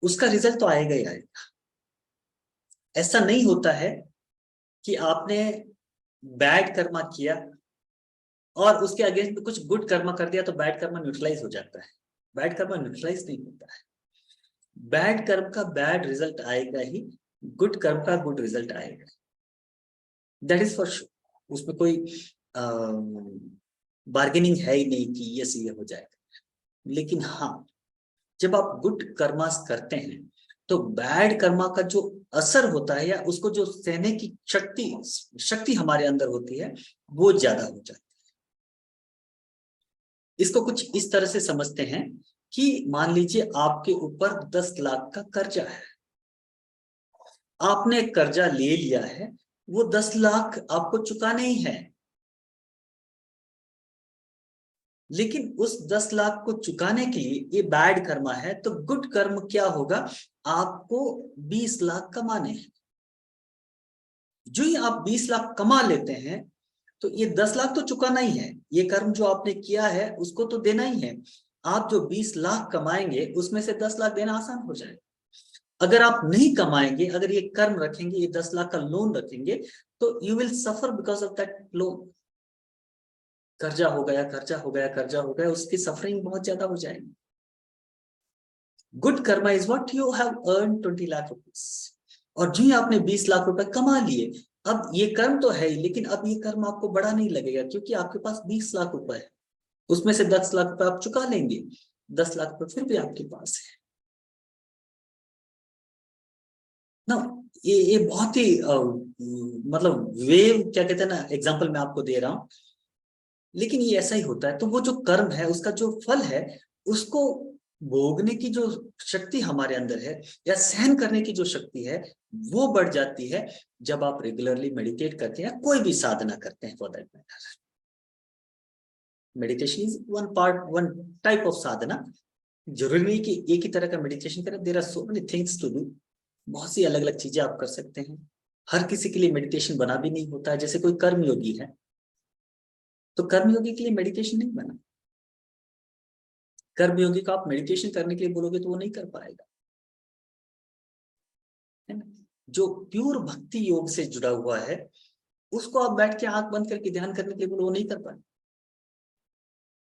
उसका रिजल्ट तो आएगा ही आएगा। ऐसा नहीं होता है कि आपने बैड कर्मा किया और उसके अगेंस्ट में कुछ गुड कर्मा कर दिया तो बैड कर्मा न्यूट्रलाइज हो जाता है। बैड कर्मा न्यूट्रलाइज नहीं होता है। बैड कर्म का बैड रिजल्ट आएगा ही, गुड कर्म का गुड रिजल्ट आएगा, दैट इज फॉर श्योर। उसमें कोई बार्गेनिंग है ही नहीं कि ये हो जाएगा। लेकिन हाँ, जब आप गुड कर्मास करते हैं तो बैड कर्मा का जो असर होता है या उसको जो सहने की शक्ति हमारे अंदर होती है वो ज्यादा हो जाती है। इसको कुछ इस तरह से समझते हैं कि मान लीजिए आपके ऊपर 10 लाख का कर्जा है, आपने कर्जा ले लिया है, वो 10 लाख आपको चुकाने ही है, लेकिन उस 10 लाख को चुकाने के लिए ये बैड कर्मा है। तो गुड कर्म क्या होगा, आपको 20 लाख कमाने हैं। जो ही आप 20 लाख कमा लेते हैं तो ये 10 लाख तो चुकाना ही है, ये कर्म जो आपने किया है उसको तो देना ही है। आप जो 20 लाख कमाएंगे उसमें से 10 लाख देना आसान हो जाएगा। अगर आप नहीं कमाएंगे, अगर ये कर्म रखेंगे, ये 10 लाख का लोन रखेंगे, तो you will suffer because of that loan. कर्जा हो गया, कर्जा हो गया, कर्जा हो गया, उसकी सफरिंग बहुत ज्यादा हो जाएगी। Good Karma is what you have earn 20 lakh rupees, और जो ही आपने 20 लाख रुपए कमा लिए, अब ये कर्म तो है ही, लेकिन अब ये कर्म आपको बड़ा नहीं लगेगा क्योंकि आपके पास 20 लाख रुपए है, उसमें से 10 लाख रुपए आप चुका लेंगे, 10 लाख रुपए फिर भी आपके पास है ना। ये बहुत ही मतलब वेव क्या कहते हैं ना, एग्जांपल मैं आपको दे रहा हूं, लेकिन ये ऐसा ही होता है। तो वो जो कर्म है उसका जो फल है उसको भोगने की जो शक्ति हमारे अंदर है या सहन करने की जो शक्ति है वो बढ़ जाती है जब आप रेगुलरली मेडिटेट करते हैं, कोई भी साधना करते हैं for that matter. Meditation is one part, one type of sadhana. जरूरी नहीं कि एक ही तरह का मेडिटेशन करें, there are so many things to do. बहुत सी अलग अलग चीजें आप कर सकते हैं। हर किसी के लिए मेडिटेशन बना भी नहीं होता है। जैसे कोई कर्मयोगी है तो कर्मयोगी के लिए मेडिटेशन नहीं बना। कर्मयोगी को आप मेडिटेशन करने के लिए बोलोगे तो वो नहीं कर पाएगा, है ना। जो प्योर भक्ति योग से जुड़ा हुआ है उसको आप बैठ के आंख बंद करके ध्यान करने के लिए बोलो, वो नहीं कर पाए।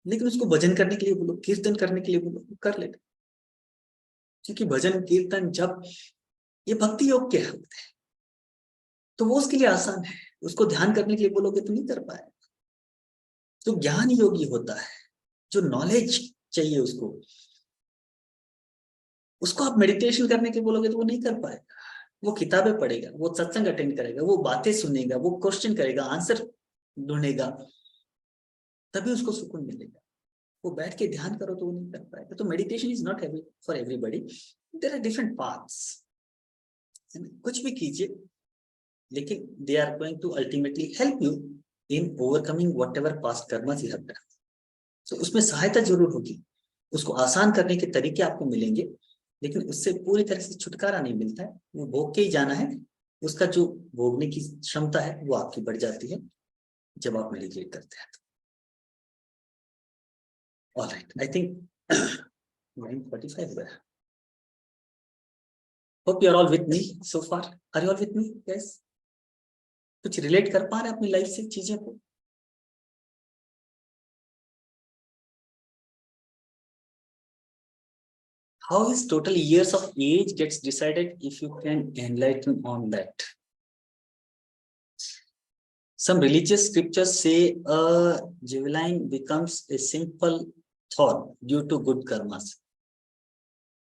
लेकिन उसको भजन करने के लिए बोलो, कीर्तन करने के लिए बोलो, वो कर लेगा। क्योंकि भजन कीर्तन जब ये भक्ति योग के होते हैं तो वो उसके लिए आसान है। उसको ध्यान करने के लिए बोलोगे तो नहीं कर पाएगा। तो ज्ञान योगी होता है जो नॉलेज चाहिए उसको आप मेडिटेशन करने के बोलोगे तो वो नहीं कर पाएगा। वो किताबें पढ़ेगा, वो सत्संग अटेंड करेगा, वो बातें सुनेगा, वो क्वेश्चन करेगा, आंसर ढूंढेगा, तभी उसको सुकून मिलेगा। वो बैठ के ध्यान करो तो वो नहीं कर पाएगा। तो meditation is not for everybody. There are different paths, कुछ भी कीजिए, लेकिन they are going to ultimately help you in overcoming whatever past karmas you have done. तो उसमें सहायता जरूर होगी, उसको आसान करने के तरीके आपको मिलेंगे, लेकिन उससे पूरी तरह से छुटकारा नहीं मिलता है। वो भोग के ही जाना है। उसका जो भोगने की क्षमता है वो आपकी बढ़ जाती है जब आप मेडिटेट करते हैं। All right, I think 9:45 हुआ है. Hope you are all with me so far. Are you all with me, guys? कुछ रिलेट कर पा रहे हैं अपनी लाइफ से चीजें को? How is total years of age gets decided if you can enlighten on that? Some religious scriptures say a javelin becomes a simple thorn due to good karmas.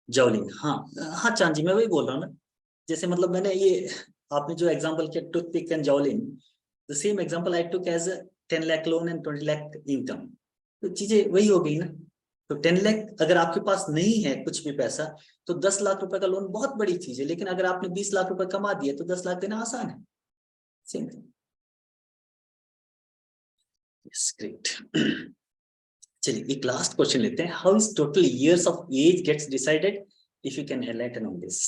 Javelin, हाँ हाँ चांद जी, मैं वही बोल रहा हूँ ना। जैसे मतलब मैंने ये आपने जो एग्जांपल किया toothpick and javelin, the same example I took as 10 lakh loan and 20 lakh income. तो चीजें वही हो गई ना। तो 10 लाख अगर आपके पास नहीं है कुछ भी पैसा, तो 10 लाख रुपए का लोन बहुत बड़ी चीज है। लेकिन अगर आपने 20 लाख रुपए कमा दिए तो 10 लाख देना आसान है। Same thing. Yes, great. चलिए एक लास्ट क्वेश्चन लेते हैं। How is total years of age gets decided if you can enlighten on this?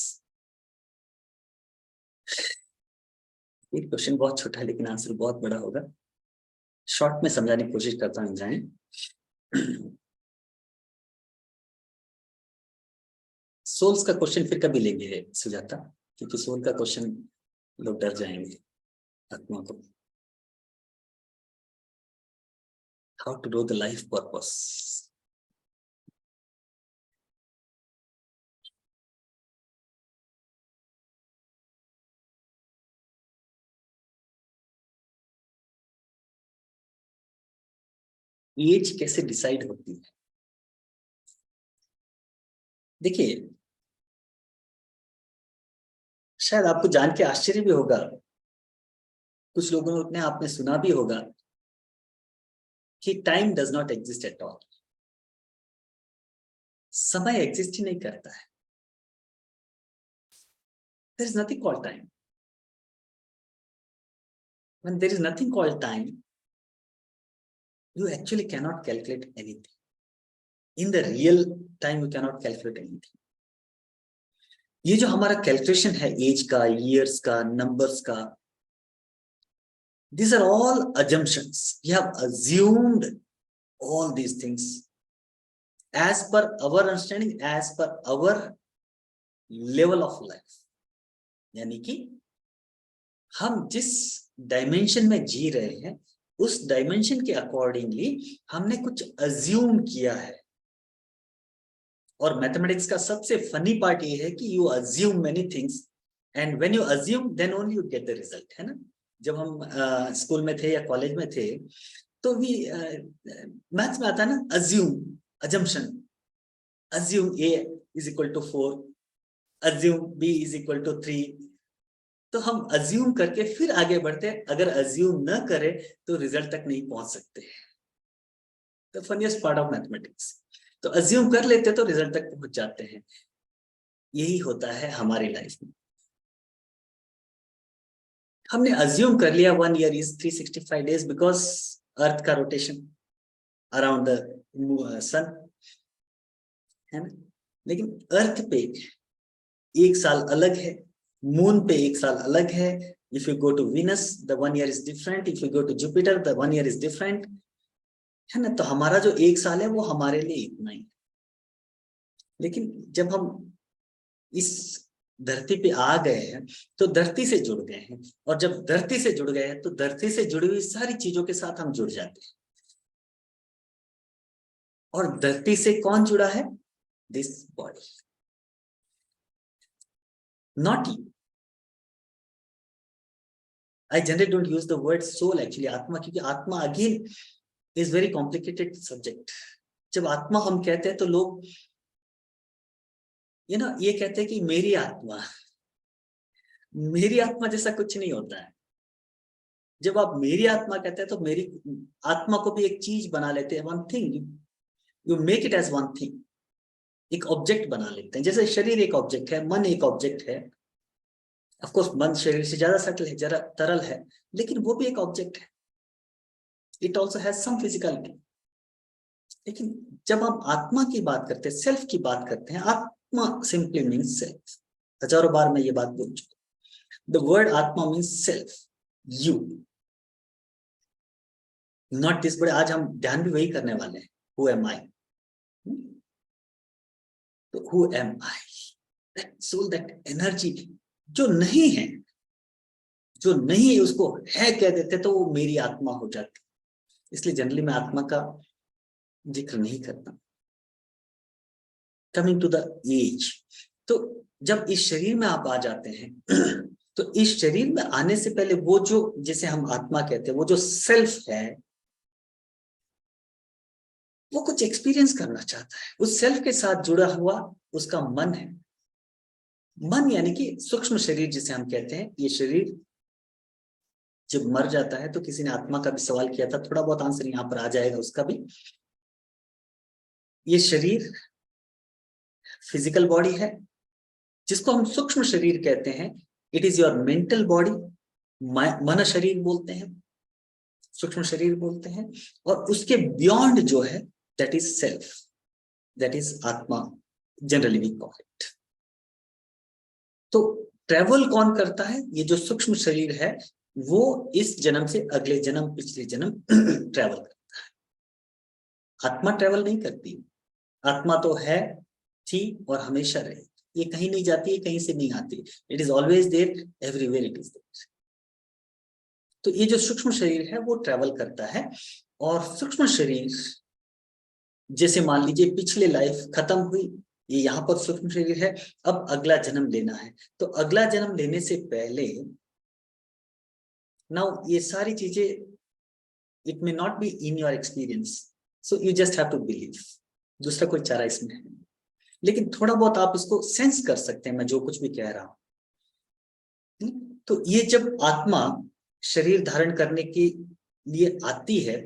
ये क्वेश्चन बहुत छोटा है लेकिन आंसर बहुत बड़ा होगा। शॉर्ट में समझाने की कोशिश करता हूँ इब्राहिम। सोल्स का क्वेश्चन फिर कभी लेंगे सुजाता, क्योंकि सोल का क्वेश्चन लोग डर जाएंगे आत्मा को। How to know the life purpose? Age कैसे डिसाइड होती है? देखिए, शायद आपको जान के आश्चर्य भी होगा, कुछ लोगों ने अपने आप में सुना भी होगा कि time does not exist at all. समय एग्जिस्ट ही नहीं करता है। There is nothing called time. When there is nothing called time, you actually cannot calculate anything. In the real time, you cannot calculate anything. ये जो हमारा calculation है as का, ईयर्स का, नंबर्स का, these are all assumptions. We have assumed all these things as per our understanding, as per our level of life. यानी कि हम जिस डायमेंशन में जी रहे हैं उस डायमेंशन के अकॉर्डिंगली हमने कुछ अज्यूम किया है। और मैथमेटिक्स का सबसे फनी पार्ट ये है कि you assume many things and when you assume then only you get the result, है ना। जब हम स्कूल में थे या कॉलेज में थे तो भी मैथ्स में आता है ना assume, assumption. Assume a is equal to 4, assume b is equal to 3। तो हम अज्यूम करके फिर आगे बढ़ते हैं। अगर अज्यूम न करें तो रिजल्ट तक नहीं पहुंच सकते। The funniest part of mathematics. तो अज्यूम कर लेते तो रिजल्ट तक पहुंच जाते हैं। यही होता है हमारी लाइफ में। हमने अज्यूम कर लिया 1 ईयर इज 365 डेज बिकॉज अर्थ का रोटेशन अराउंड द सन, है ना। लेकिन अर्थ पे एक साल अलग है, मून पे एक साल अलग है। If you go to Venus the 1 year is different, if you go to Jupiter the 1 year is different, है ना। तो हमारा जो एक साल है वो हमारे लिए इतना ही। लेकिन जब हम इस धरती पे आ गए हैं तो धरती से जुड़ गए हैं, और जब धरती से जुड़ गए हैं तो धरती से जुड़ी हुई सारी चीजों के साथ हम जुड़ जाते हैं। और धरती से कौन जुड़ा है? This body, not you. I generally don't use the word soul actually, आत्मा, क्योंकि आत्मा again is very complicated subject. जब आत्मा हम कहते हैं तो लोग ये कहते हैं कि मेरी आत्मा जैसा कुछ नहीं होता है। जब आप मेरी आत्मा कहते हैं तो मेरी आत्मा को भी एक चीज बना लेते हैं, one thing, you make it as one thing, एक ऑब्जेक्ट बना लेते हैं। जैसे शरीर एक ऑब्जेक्ट है, मन एक ऑब्जेक्ट है। ऑफ कोर्स मन शरीर से ज्यादा सटल है, जरा तरल है, लेकिन वो भी एक ऑब्जेक्ट है। It also has some physicality. लेकिन जब हम आत्मा की बात करते हैं, सेल्फ की बात करते हैं, आत्मा सिंपली मीन्स सेल्फ। हजारों बार मैं ये बात बोल चुका। द वर्ड आत्मा means self, you, not this. But आज हम ध्यान भी वही करने वाले हैं, हु एम आई। तो who am I, that soul, that energy जो नहीं है, जो नहीं है उसको है कह देते तो वो मेरी आत्मा हो जाती। इसलिए जनरली मैं आत्मा का जिक्र नहीं करता। कमिंग टू द एज, तो जब इस शरीर में आप आ जाते हैं तो इस शरीर में आने से पहले वो जो, जिसे हम आत्मा कहते हैं, वो जो सेल्फ है, वो कुछ एक्सपीरियंस करना चाहता है। उस सेल्फ के साथ जुड़ा हुआ उसका मन है। मन यानी कि सूक्ष्म शरीर जिसे हम कहते हैं। ये शरीर जब मर जाता है, तो किसी ने आत्मा का भी सवाल किया था, थोड़ा बहुत आंसर यहाँ पर आ जाएगा उसका भी। ये शरीर फिजिकल बॉडी है, जिसको हम सूक्ष्म शरीर कहते हैं। It is your mental body, मन शरीर बोलते हैं, सूक्ष्म शरीर बोलते हैं। और उसके बियॉन्ड जो है, that is self, that is आत्मा, जनरली वी कॉल इट। तो ट्रेवल कौन करता है? ये जो सूक्ष्म शरीर है, वो इस जन्म से अगले जन्म, पिछले जन्म ट्रेवल करता है। आत्मा ट्रेवल नहीं करती। आत्मा तो है, थी और हमेशा रहेगी। ये कहीं नहीं जाती है, कहीं से नहीं आती। It is always there, everywhere it is there. तो ये जो सूक्ष्म शरीर है वो ट्रेवल करता है। और सूक्ष्म शरीर, जैसे मान लीजिए पिछले लाइफ खत्म हुई, ये यहाँ पर सूक्ष्म शरीर है, अब अगला जन्म लेना है। तो अगला जन्म लेने से पहले, नाउ ये सारी चीजें, it may not be in your experience, so you just have to believe. दूसरा कोई चारा इसमें है, लेकिन थोड़ा बहुत आप इसको सेंस कर सकते हैं मैं जो कुछ भी कह रहा हूं। तो ये जब आत्मा शरीर धारण करने के लिए आती है,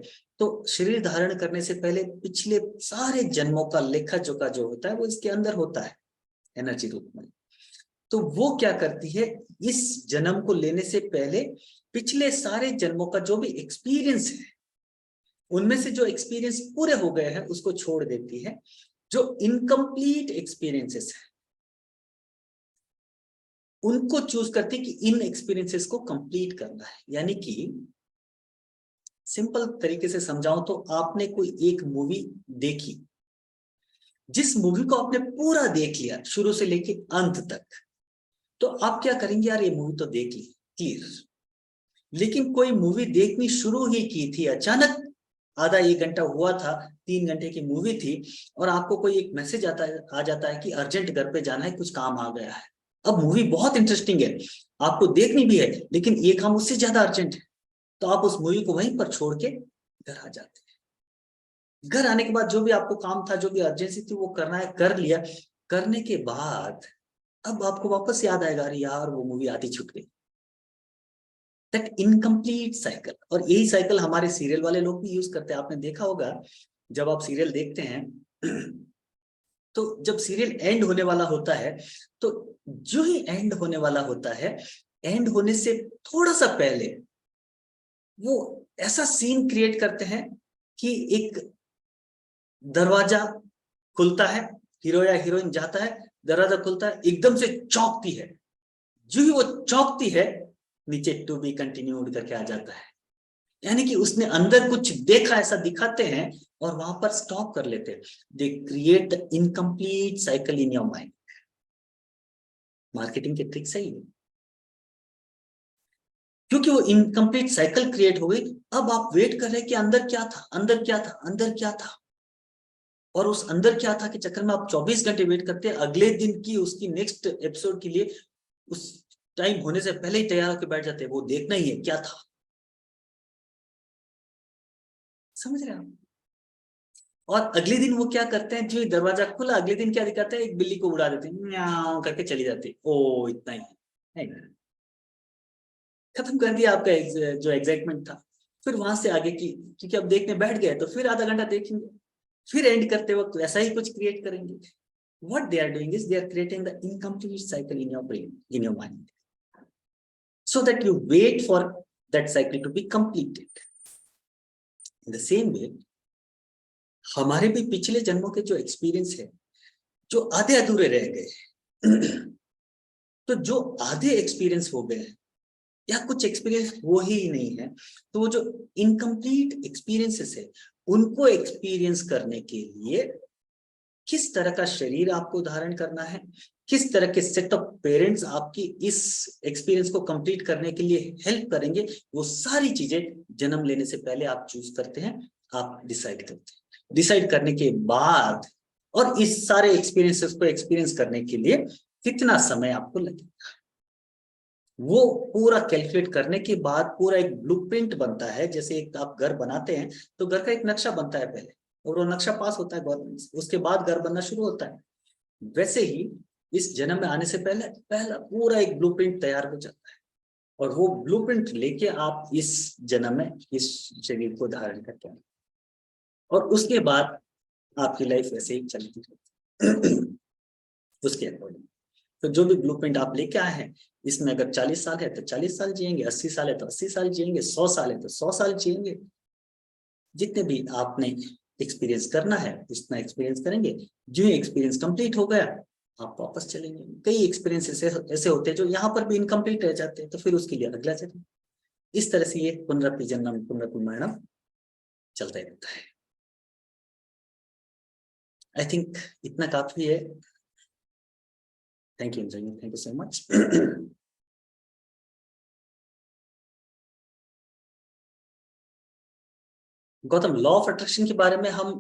तो शरीर धारण करने से पहले पिछले सारे जन्मों का लेखा जोखा जो होता है, वो इसके अंदर होता है एनर्जी रूप में। तो वो क्या करती है, इस जन्म को लेने से पहले पिछले सारे जन्मों का जो भी एक्सपीरियंस है, उनमें से जो एक्सपीरियंस पूरे हो गए हैं उसको छोड़ देती है। जो इनकम्प्लीट एक्सपीरियंसेस है, उनको चूज करती कि इन एक्सपीरियंसेस को कंप्लीट करना है। यानी कि सिंपल तरीके से समझाऊं तो, आपने कोई एक मूवी देखी, जिस मूवी को आपने पूरा देख लिया शुरू से लेके अंत तक, तो आप क्या करेंगे, यार ये मूवी तो देख ली, क्लियर। लेकिन कोई मूवी देखनी शुरू ही की थी, अचानक आधा एक घंटा हुआ था, 3 घंटे की मूवी थी, और आपको कोई एक मैसेज आ जाता है कि अर्जेंट घर पे जाना है, कुछ काम आ गया है। अब मूवी बहुत इंटरेस्टिंग है, आपको देखनी भी है, लेकिन ये काम उससे ज्यादा अर्जेंट है। तो आप उस मूवी को वहीं पर छोड़ के घर आ जाते हैं। घर आने के बाद जो भी आपको काम था, जो भी अर्जेंसी थी, वो करना है, कर लिया। करने के बाद अब आपको वापस याद आएगा, अरे यार वो मूवी आधी छूट गई। That incomplete cycle. और यही साइकिल हमारे सीरियल वाले लोग भी यूज करते हैं। आपने देखा होगा, जब आप सीरियल देखते हैं तो जब सीरियल एंड होने वाला होता है, तो जो ही एंड होने वाला होता है, एंड होने से थोड़ा सा पहले वो ऐसा सीन क्रिएट करते हैं कि एक दरवाजा खुलता है, हीरो या हीरोइन जाता है, दरवाजा खुलता है, एकदम से चौंकती है। जो ही वो चौंकती है, नीचे टू बी कंटिन्यूड करके आ जाता है। यानी कि उसने अंदर कुछ देखा, ऐसा दिखाते हैं और वहां पर स्टॉप कर लेते हैं। They create the incomplete cycle in your mind. Marketing के ट्रिक सही है, क्योंकि वो इनकम्प्लीट साइकिल क्रिएट हो गई। अब आप वेट कर रहे हैं कि अंदर क्या था, अंदर क्या था, अंदर क्या था। और उस अंदर क्या था के चक्कर में आप 24 घंटे वेट करते हैं, अगले दिन की उसकी नेक्स्ट एपिसोड के लिए उस टाइम होने से पहले ही तैयार होकर बैठ जाते हैं। वो देखना ही है क्या था, समझ रहे हैं आप? और अगले दिन वो क्या करते हैं, जो ही दरवाजा खुला अगले दिन क्या दिखाते हैं, एक बिल्ली को उड़ा देते हैं, म्याऊं करके चली जाती है। ओ इतना ही है, खत्म कर दिया आपका जो एग्जाइटमेंट था। फिर वहां से आगे की, क्योंकि अब देखने बैठ गए तो फिर आधा घंटा देखेंगे, फिर एंड करते वक्त ऐसा ही कुछ क्रिएट करेंगे। what they are doing is they are creating the incomplete cycle in your brain, in your mind, so that you wait for that cycle to be completed. In the same way, हमारे भी पिछले जन्मों के जो experience है, जो आधे अधूरे रह गए तो जो आधे एक्सपीरियंस हो गए या कुछ एक्सपीरियंस हो ही नहीं है, तो वो जो इनकम्प्लीट एक्सपीरियंसेस है उनको एक्सपीरियंस करने के लिए किस तरह का शरीर आपको धारण करना है, किस तरह के सेट ऑफ पेरेंट्स आपकी इस एक्सपीरियंस को कंप्लीट करने के लिए हेल्प करेंगे, वो सारी चीजें जन्म लेने से पहले आप चूज करते हैं, आप डिसाइड करते हैं। डिसाइड करने के बाद और इस सारे एक्सपीरियंसेस को एक्सपीरियंस करने के लिए कितना समय आपको लगेगा, वो पूरा कैलकुलेट करने के बाद पूरा एक ब्लूप्रिंट बनता है। जैसे एक आप घर बनाते हैं तो घर का एक नक्शा बनता है पहले, और वो नक्शा पास होता है गवर्नमेंट से, उसके बाद घर बनना शुरू होता है। वैसे ही इस जन्म में आने से पहले पहला पूरा एक ब्लूप्रिंट तैयार हो जाता है, और वो ब्लूप्रिंट लेके आप इस जन्म में इस शरीर को धारण करते हैं, और उसके बाद आपकी लाइफ वैसे ही चलती रहती है उसके अकॉर्डिंग। तो जो भी ब्लूप्रिंट आप लेके आए हैं, इसमें अगर 40 साल है तो 40 साल जिएंगे, 80 साल है तो 80 साल जिएंगे, 100 साल है तो 100 साल जिएंगे। जितने भी आपने एक्सपीरियंस करना है उतना एक्सपीरियंस करेंगे। जो एक्सपीरियंस कंप्लीट हो गया आप वापस चलेंगे। कई एक्सपीरियंस ऐसे होते हैं जो यहाँ पर भी इनकम्प्लीट रह जाते हैं, तो फिर उसके लिए अगला जन्म। इस तरह से ये पुनरावृत्ति जन्म पुनरावृत्ति मरणम चलता ही रहता है। आई थिंक इतना काफी है। Thank you, thank you so much. Gautam, law of attraction के बारे में हम,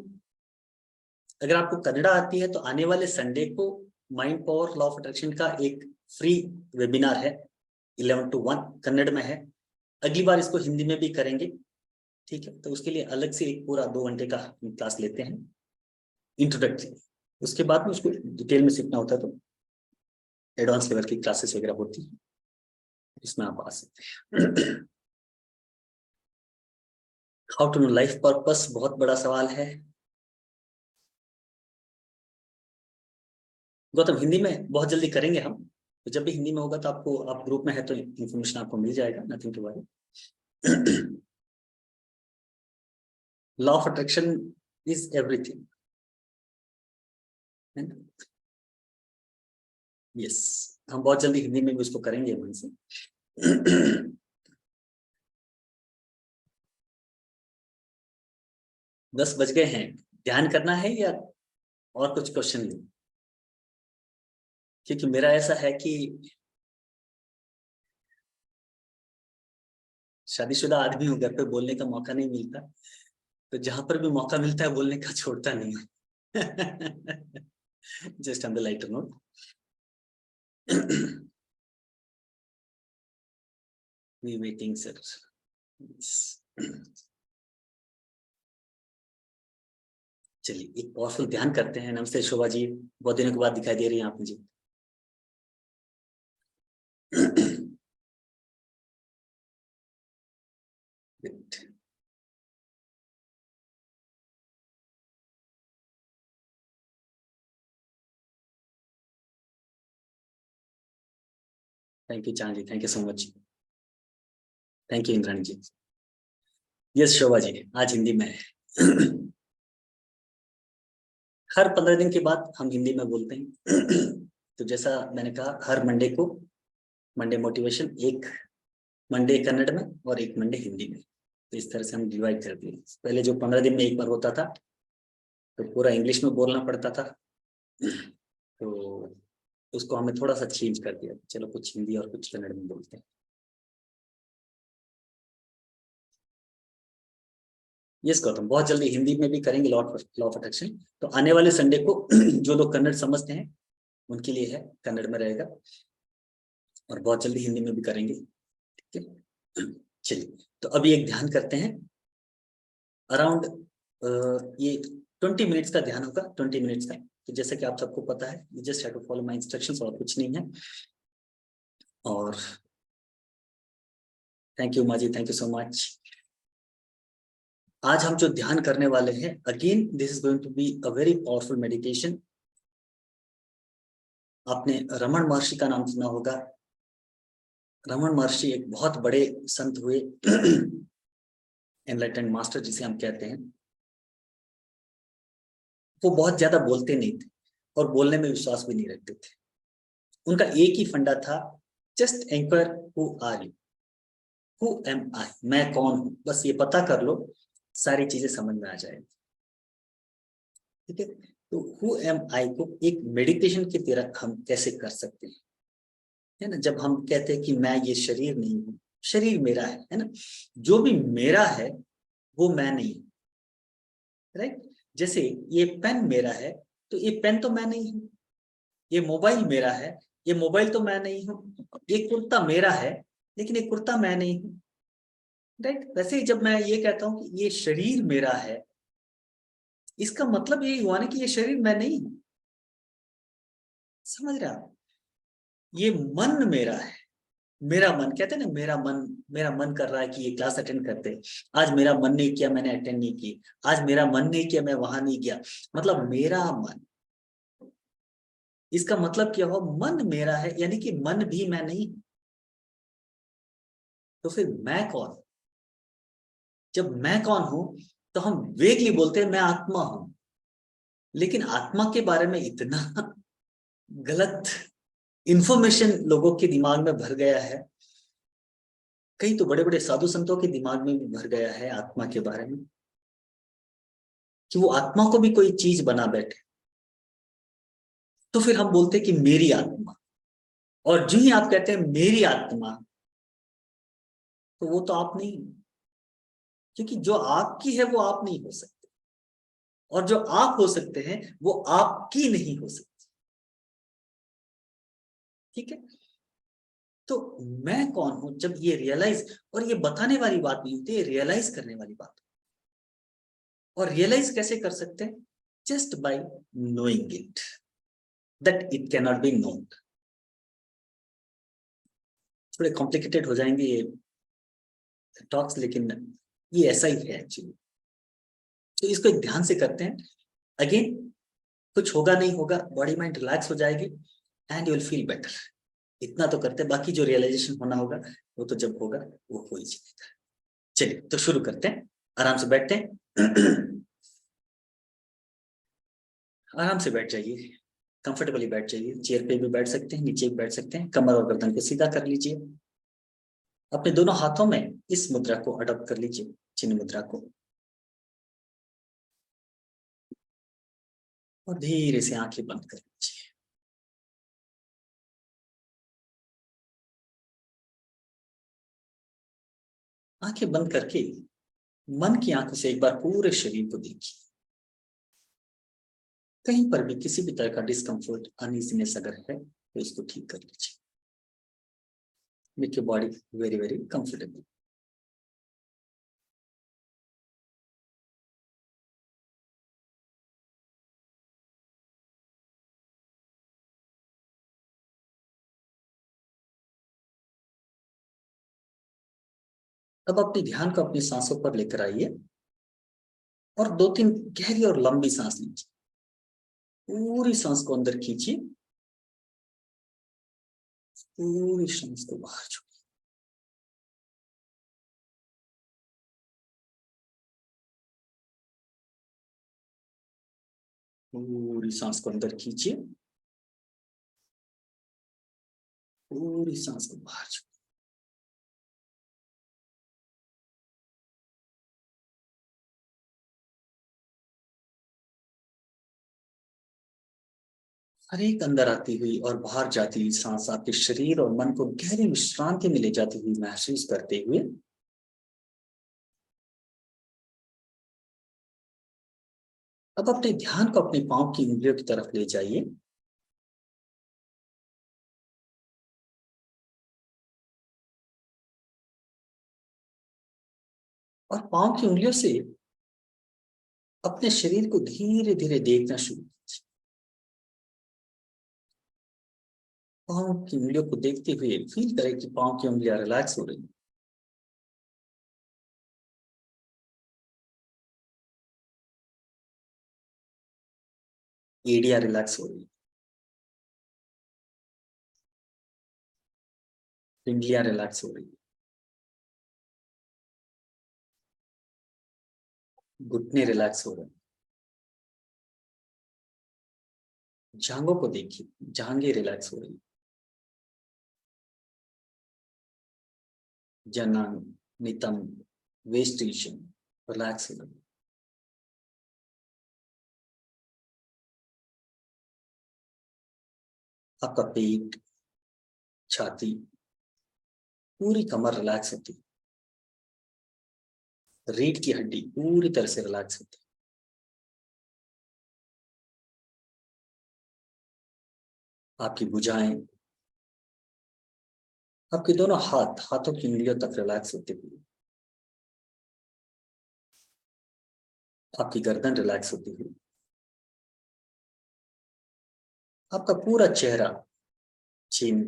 अगर आपको कन्नड़ा आती है तो आने वाले संडे को mind power law of attraction का एक फ्री वेबिनार है, 11 to 1 कन्नड़ में है। अगली बार इसको हिंदी में भी करेंगे, ठीक है? तो उसके लिए अलग से एक पूरा 2 घंटे का क्लास लेते हैं, इंट्रोडक्टरी। उसके बाद में उसको डिटेल में सीखना होता है तो एडवांस लेवल की क्लासेस वगैरह होती है, इसमें आप आ सकते हैं। How to know life purpose बहुत बड़ा सवाल है गौतम। हिंदी में बहुत जल्दी करेंगे हम, तो जब भी हिंदी में होगा तो आपको, आप ग्रुप में है तो इन्फॉर्मेशन आपको मिल जाएगा, nothing to worry. Law of attraction is everything, है ना? यस, हम बहुत जल्दी हिंदी में भी उसको करेंगे मन से। 10 बज गए हैं, ध्यान करना है या और कुछ क्वेश्चन? क्योंकि मेरा ऐसा है कि शादीशुदा आदमी हूँ, घर पे बोलने का मौका नहीं मिलता, तो जहां पर भी मौका मिलता है बोलने का छोड़ता नहीं है। Just on the lighter note. We waiting sir. चलिए एक पावरफुल ध्यान करते हैं। नमस्ते शोभा जी, बहुत दिनों के बाद दिखाई दे रही हैं आप मुझे। Thank you Chand ji, thank you so much. Thank you Indrani ji. Yes Shobha ji, आज हिंदी में है। हर 15 दिन के बाद हम हिंदी में बोलते हैं। तो जैसा मैंने कहा, हर मंडे को मंडे मोटिवेशन, एक मंडे कन्नड़ में और एक मंडे हिंदी में। तो इस तरह से हम डिवाइड कर दिए। पहले जो 15 दिन में एक बार होता था तो पूरा इंग्लिश में बोलना पड़ता था, तो उसको हमें थोड़ा सा चेंज कर दिया, चलो कुछ हिंदी और कुछ कन्नड़ में बोलते हैं। यस गौतम, बहुत जल्दी हिंदी में भी करेंगे लॉ ऑफ अट्रैक्शन। तो आने वाले संडे को जो लोग कन्नड़ समझते हैं उनके लिए है, कन्नड़ में रहेगा, और बहुत जल्दी हिंदी में भी करेंगे, ठीक है? चलिए, तो अभी एक ध्यान करते हैं अराउंड ये 20 मिनट्स का ध्यान होगा, 20 मिनट्स का। तो जैसे कि आप सबको पता है, you just have to follow my instructions, और कुछ नहीं है। और थैंक यू माजी, थैंक यू सो मच। आज हम जो ध्यान करने वाले हैं, again this is going to be a very powerful meditation. आपने रमन महर्षि का नाम सुना होगा। रमन महर्षि एक बहुत बड़े संत हुए, एनलाइटेंड मास्टर जिसे हम कहते हैं। वो बहुत ज्यादा बोलते नहीं थे और बोलने में विश्वास भी नहीं रखते थे। उनका एक ही फंडा था, just anchor who are you, who am I, मैं कौन हूं, बस ये पता कर लो, सारी चीजें समझ में आ जाएगी। ठीक है, तो हु एम आई को एक मेडिटेशन की तरह हम कैसे कर सकते हैं, है ना। जब हम कहते हैं कि मैं ये शरीर नहीं हूँ, शरीर मेरा है ना, जो भी मेरा है वो मैं नहीं हूँ, राइट। जैसे ये पेन मेरा है, तो ये पेन तो मैं नहीं हूँ। ये मोबाइल मेरा है, ये मोबाइल तो मैं नहीं हूँ। ये कुर्ता मेरा है, लेकिन ये कुर्ता मैं नहीं हूँ, राइट। वैसे ही जब मैं ये कहता हूँ कि ये शरीर मेरा है, इसका मतलब यही हुआ ना कि ये शरीर मैं नहीं हूँ। समझ रहे आप? ये मन मेरा है, मेरा मन, कहते हैं ना, मेरा मन कर रहा है कि ये क्लास अटेंड करते। आज मेरा मन नहीं किया, मैंने अटेंड नहीं की। आज मेरा मन नहीं किया, मैं वहां नहीं गया। मतलब मेरा मन, इसका मतलब क्या हुआ, मन मेरा है, यानी कि मन भी मैं नहीं हूं। तो फिर मैं कौन? जब मैं कौन हूं, तो हम वेगली बोलते हैं मैं आत्मा हूं। लेकिन आत्मा के बारे में इतना गलत इंफॉर्मेशन लोगों के दिमाग में भर गया है। कई तो बड़े बड़े साधु संतों के दिमाग में भी भर गया है आत्मा के बारे में, कि वो आत्मा को भी कोई चीज बना बैठे। तो फिर हम बोलते हैं कि मेरी आत्मा। और जो ही आप कहते हैं मेरी आत्मा, तो वो तो आप नहीं, क्योंकि जो आपकी है वो आप नहीं हो सकते, और जो आप हो सकते हैं वो आपकी नहीं हो सकती। ठीक है, तो मैं कौन हूं, जब ये रियलाइज, और ये बताने वाली बात नहीं होती, ये रियलाइज करने वाली बात। और रियलाइज कैसे कर सकते हैं? Just by knowing it, that it can not be known. थोड़े कॉम्प्लिकेटेड हो जाएंगे ये टॉक्स, लेकिन ये ऐसा ही है एक्चुअली। तो इसको एक ध्यान से करते हैं। अगेन, कुछ होगा नहीं होगा, बॉडी माइंड रिलैक्स हो जाएगी, and you will feel better. इतना तो करते हैं, बाकी जो रियलाइजेशन होना होगा वो तो जब होगा वो हो ही जाएगा। चलिए तो शुरू करते हैं। आराम से बैठते हैं। आराम से बैठ जाइए, कंफर्टेबली बैठ जाइए। चेयर पे भी बैठ सकते हैं, नीचे भी बैठ सकते हैं। कमर और गर्दन को सीधा कर लीजिए। अपने दोनों हाथों में इस मुद्रा को अडॉप्ट कर लीजिए, चिन्ह मुद्रा को। और धीरे से आंखें बंद कर लीजिए। आंखें बंद करके मन की आंखों से एक बार पूरे शरीर को देखिए। कहीं पर भी किसी भी तरह का डिस्कम्फर्ट, अनइजीनेस अगर है तो इसको ठीक कर लीजिए। Make your body very very comfortable. अब अपने ध्यान को अपनी सांसों पर लेकर आइए, और 2-3 गहरी और लंबी सांस लीजिए। पूरी सांस को अंदर खींचिए, पूरी सांस को बाहर छोड़िए। पूरी सांस को अंदर खींचिए, पूरी सांस को बाहर छोड़िए। हर एक अंदर आती हुई और बाहर जाती हुई सांस आपके शरीर और मन को गहरी विश्रांति में ले जाती हुई महसूस करते हुए अब अपने ध्यान को अपने पांव की उंगलियों की तरफ ले जाइए। और पांव की उंगलियों से अपने शरीर को धीरे धीरे देखना शुरू कीजिए। पाँव की उंगलियों को देखते हुए फील करें कि पाँव की उंगलियां रिलैक्स हो रही हैं। एड़ियां रिलैक्स हो रही है, पिंडलियां रिलैक्स हो रही है, घुटने रिलैक्स हो रहे हैं। जांघों को देखिए, जांघें रिलैक्स हो रही है, जनान, नितंब, वेस्ट रीजन रिलैक्स हो रही है। आपका पेट, छाती, पूरी कमर रिलैक्स होती है, रीढ़ की हड्डी पूरी तरह से रिलैक्स होती है। आपकी भुजाएं, आपके दोनों हाथ, हाथों की उंगलियों तक रिलैक्स होती हुई, आपकी गर्दन रिलैक्स होती हुई, आपका पूरा चेहरा, chin,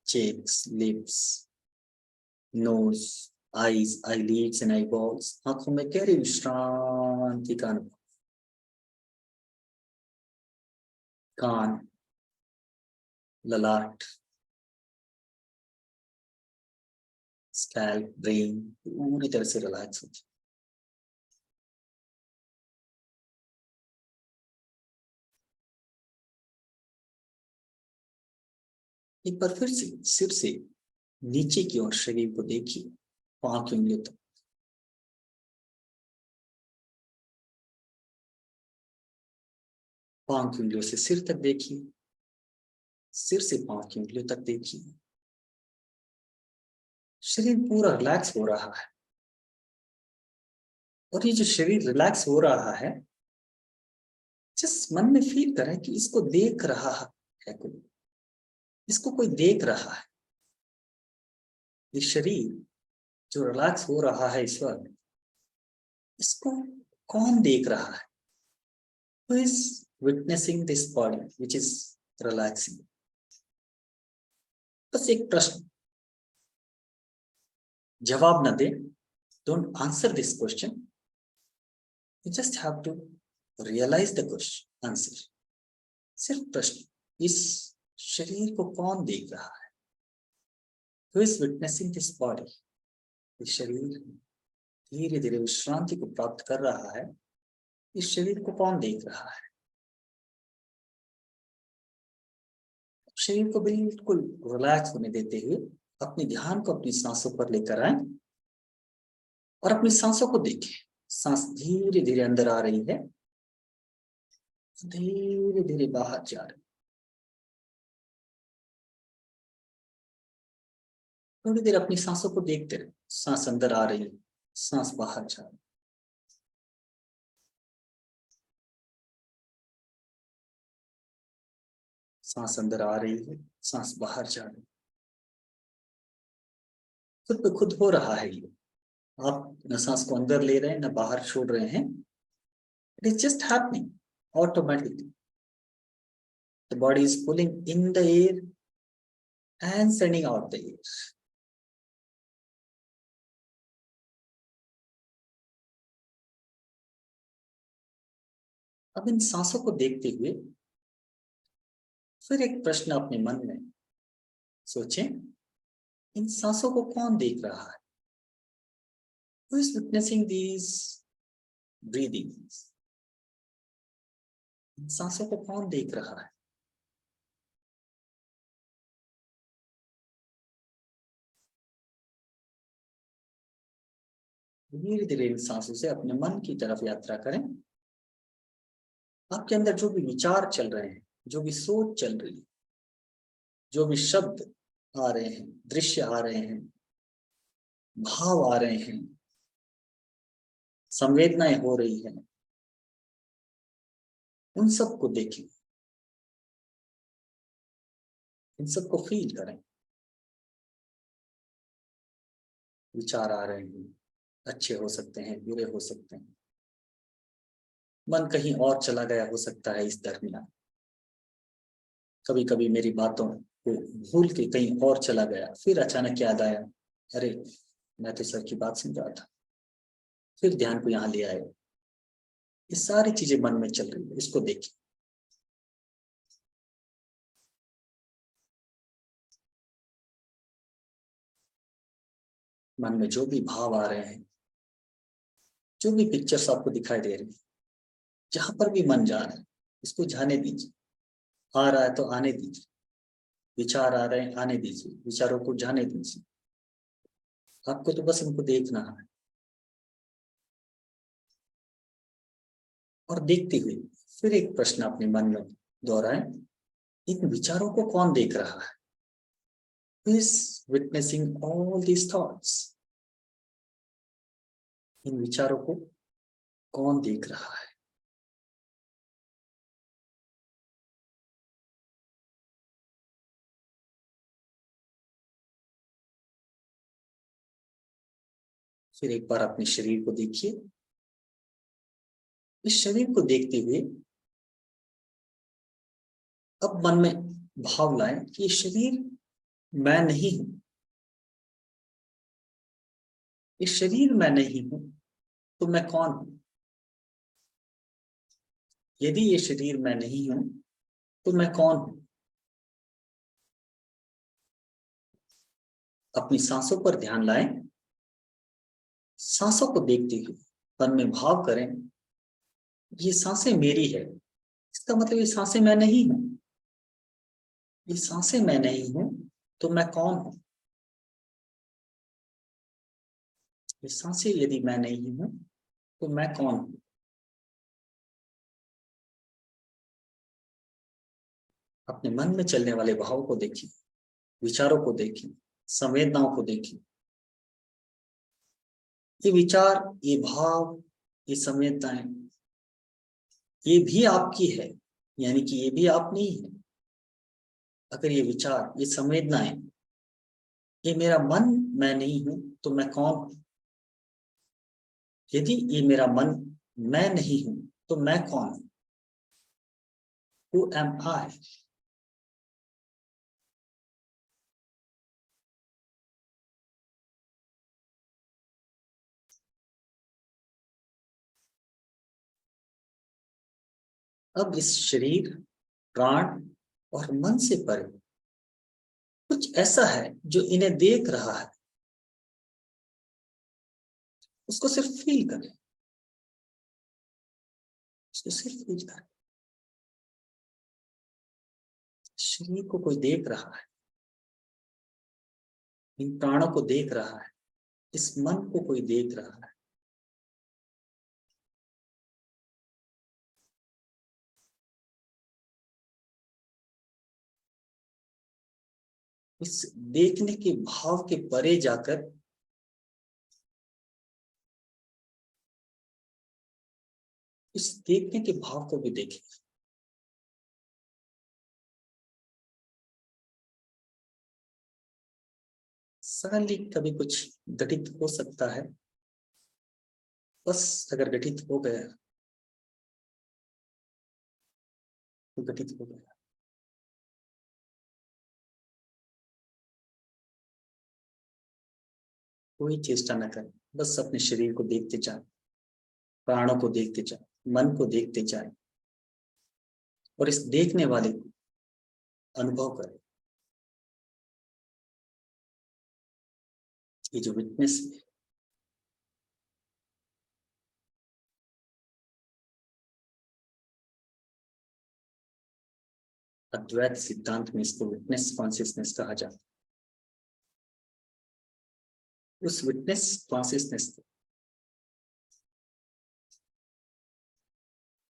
cheeks, lips, nose, eyes, eyelids and eyeballs, आंखों में गहरी विश्रांति का अनुभव, कान, ललाट, स्कैल्प, ब्रेन पूरी तरह से रिलैक्स होती है। एक बार फिर से सिर से नीचे की ओर शरीर को देखिए, पांव की उंगलियों तक, पांव की उंगलियों से सिर तक देखिए, सिर से पांव की उंगलियों तक देखिए। शरीर पूरा रिलैक्स हो रहा है, और ये जो शरीर रिलैक्स हो रहा है, जिस मन में फील करें कि इसको देख रहा है कोई, इसको कोई देख रहा है। ये शरीर जो रिलैक्स हो रहा है इस वक्त, इसको कौन देख रहा है? Who is witnessing this body which is relaxing? बस एक प्रश्न, जवाब न दे, don't answer this question, you just have to realize the question answer। सिर्फ प्रश्न, इस शरीर को कौन देख रहा है? Who is witnessing this body? इस शरीर धीरे धीरे विश्रांति को प्राप्त कर रहा है, इस शरीर को कौन देख रहा है? शरीर को बिल्कुल रिलैक्स होने देते हुए अपने ध्यान को अपनी सांसों पर लेकर आए, और अपनी सांसों को देखें। सांस धीरे धीरे अंदर आ रही है, धीरे धीरे बाहर जा रही है। थोड़ी देर अपनी सांसों को देखते रहे, सांस अंदर आ रही है, सांस बाहर जा रही है। सांस अंदर आ रही है, सांस बाहर जा रही है। खुद पे खुद हो रहा है ये, आप न सांस को अंदर ले रहे हैं न बाहर छोड़ रहे हैं। It is just happening automatically. The body is pulling in the air and sending out the air. अब इन सांसों को देखते हुए फिर एक प्रश्न अपने मन में सोचें, इन सांसों को कौन देख रहा है? Who is witnessing these breathings? इन सांसों को कौन देख रहा है? धीरे धीरे इन सांसों से अपने मन की तरफ यात्रा करें। आपके अंदर जो भी विचार चल रहे हैं, जो भी सोच चल रही है, जो भी शब्द आ रहे हैं, दृश्य आ रहे हैं, भाव आ रहे हैं, संवेदनाएं हो रही हैं, उन सबको देखें, इन सबको फील करें। विचार आ रहे हैं, अच्छे हो सकते हैं, बुरे हो सकते हैं, मन कहीं और चला गया हो सकता है इस दरमियान। कभी कभी मेरी बातों को भूल के कहीं और चला गया, फिर अचानक याद आया, अरे मैं तो सर की बात सुन रहा था, फिर ध्यान को यहाँ ले आए। ये सारी चीजें मन में चल रही है, इसको देखिए। मन में जो भी भाव आ रहे हैं, जो भी पिक्चर्स आपको दिखाई दे रही है, जहां पर भी मन जा रहा है इसको जाने दीजिए। आ रहा है तो आने दीजिए, विचार आ रहे हैं आने दीजिए, विचारों को जाने दीजिए। आपको तो बस उनको देखना है और देखते हुए फिर एक प्रश्न अपने मन में दोहराएं, इन विचारों को कौन देख रहा है? Who is witnessing all these thoughts? इन विचारों को कौन देख रहा है? फिर एक बार अपने शरीर को देखिए। इस शरीर को देखते हुए अब मन में भाव लाएं कि ये शरीर मैं नहीं हूं। ये शरीर मैं नहीं हूं तो मैं कौन हूं? यदि ये शरीर मैं नहीं हूं तो मैं कौन हूं? अपनी सांसों पर ध्यान लाएं, सांसों को देखते हुए मन में भाव करें, ये सांसें मेरी है, इसका मतलब ये सांसें मैं नहीं हूं। ये सांसें मैं नहीं हूं तो मैं कौन हूं? ये सांसें यदि मैं नहीं हूं तो मैं कौन हूं? अपने मन में चलने वाले भाव को देखिए, विचारों को देखिए, संवेदनाओं को देखिए। ये विचार, ये भाव, ये संवेदनाएं, ये भी आपकी है, यानी कि ये भी आप नहीं है। अगर ये विचार, ये संवेदनाएं, ये मेरा मन मैं नहीं हूं तो मैं कौन हूं? यदि ये मेरा मन मैं नहीं हूं तो मैं कौन हूं? Who am I? अब इस शरीर, प्राण और मन से परे कुछ ऐसा है जो इन्हें देख रहा है, उसको सिर्फ फील करें, उसको सिर्फ फील करें। शरीर को कोई देख रहा है, इन प्राणों को देख रहा है, इस मन को कोई देख रहा है। इस देखने के भाव के परे जाकर इस देखने के भाव को भी देखें। सडनली कभी कुछ घटित हो सकता है, बस अगर घटित हो गया तो घटित हो गया। कोई चेष्टा न करें, बस अपने शरीर को देखते जाए, प्राणों को देखते जाए, मन को देखते जाए और इस देखने वाले को अनुभव करें। ये जो विटनेस है, अद्वैत सिद्धांत में इसको विटनेस कॉन्शियसनेस कहा जाता है। उस विटनेस कॉन्शियसनेस को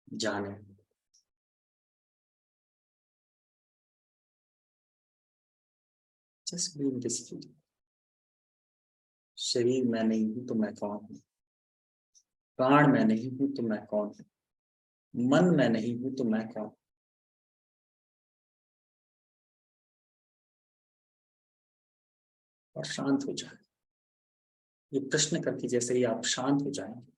जाने, just be in this feel. शरीर मैं नहीं हूं तो मैं कौन हूं? प्राण मैं नहीं हूं तो मैं कौन हूं? मन मैं नहीं हूं तो मैं कौन हूं? और शांत हो जाए। ये प्रश्न करके जैसे ही आप शांत हो जाएंगे,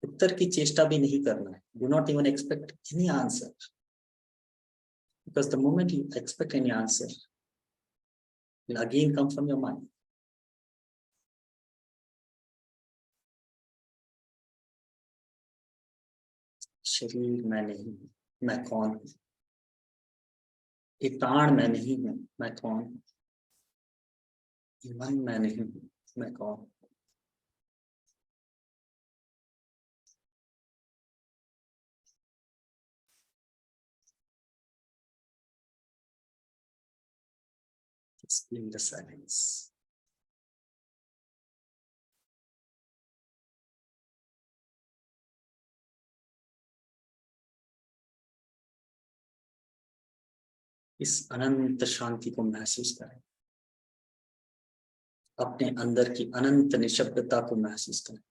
उत्तर की चेष्टा भी नहीं करना है. Do not even expect any answer, because the moment you expect any answer, will again come from your mind. शरीर मैं नहीं हूँ, मैं कौन हूँ. ये प्राण मैं नहीं हूँ, मैं कौन हूँ. ये मन मैं नहीं हूँ, मैं कौन हूँ. Just be in the silence. इस अनंत शांति को महसूस करें. अपने अंदर की अनंत निशब्दता को महसूस करें.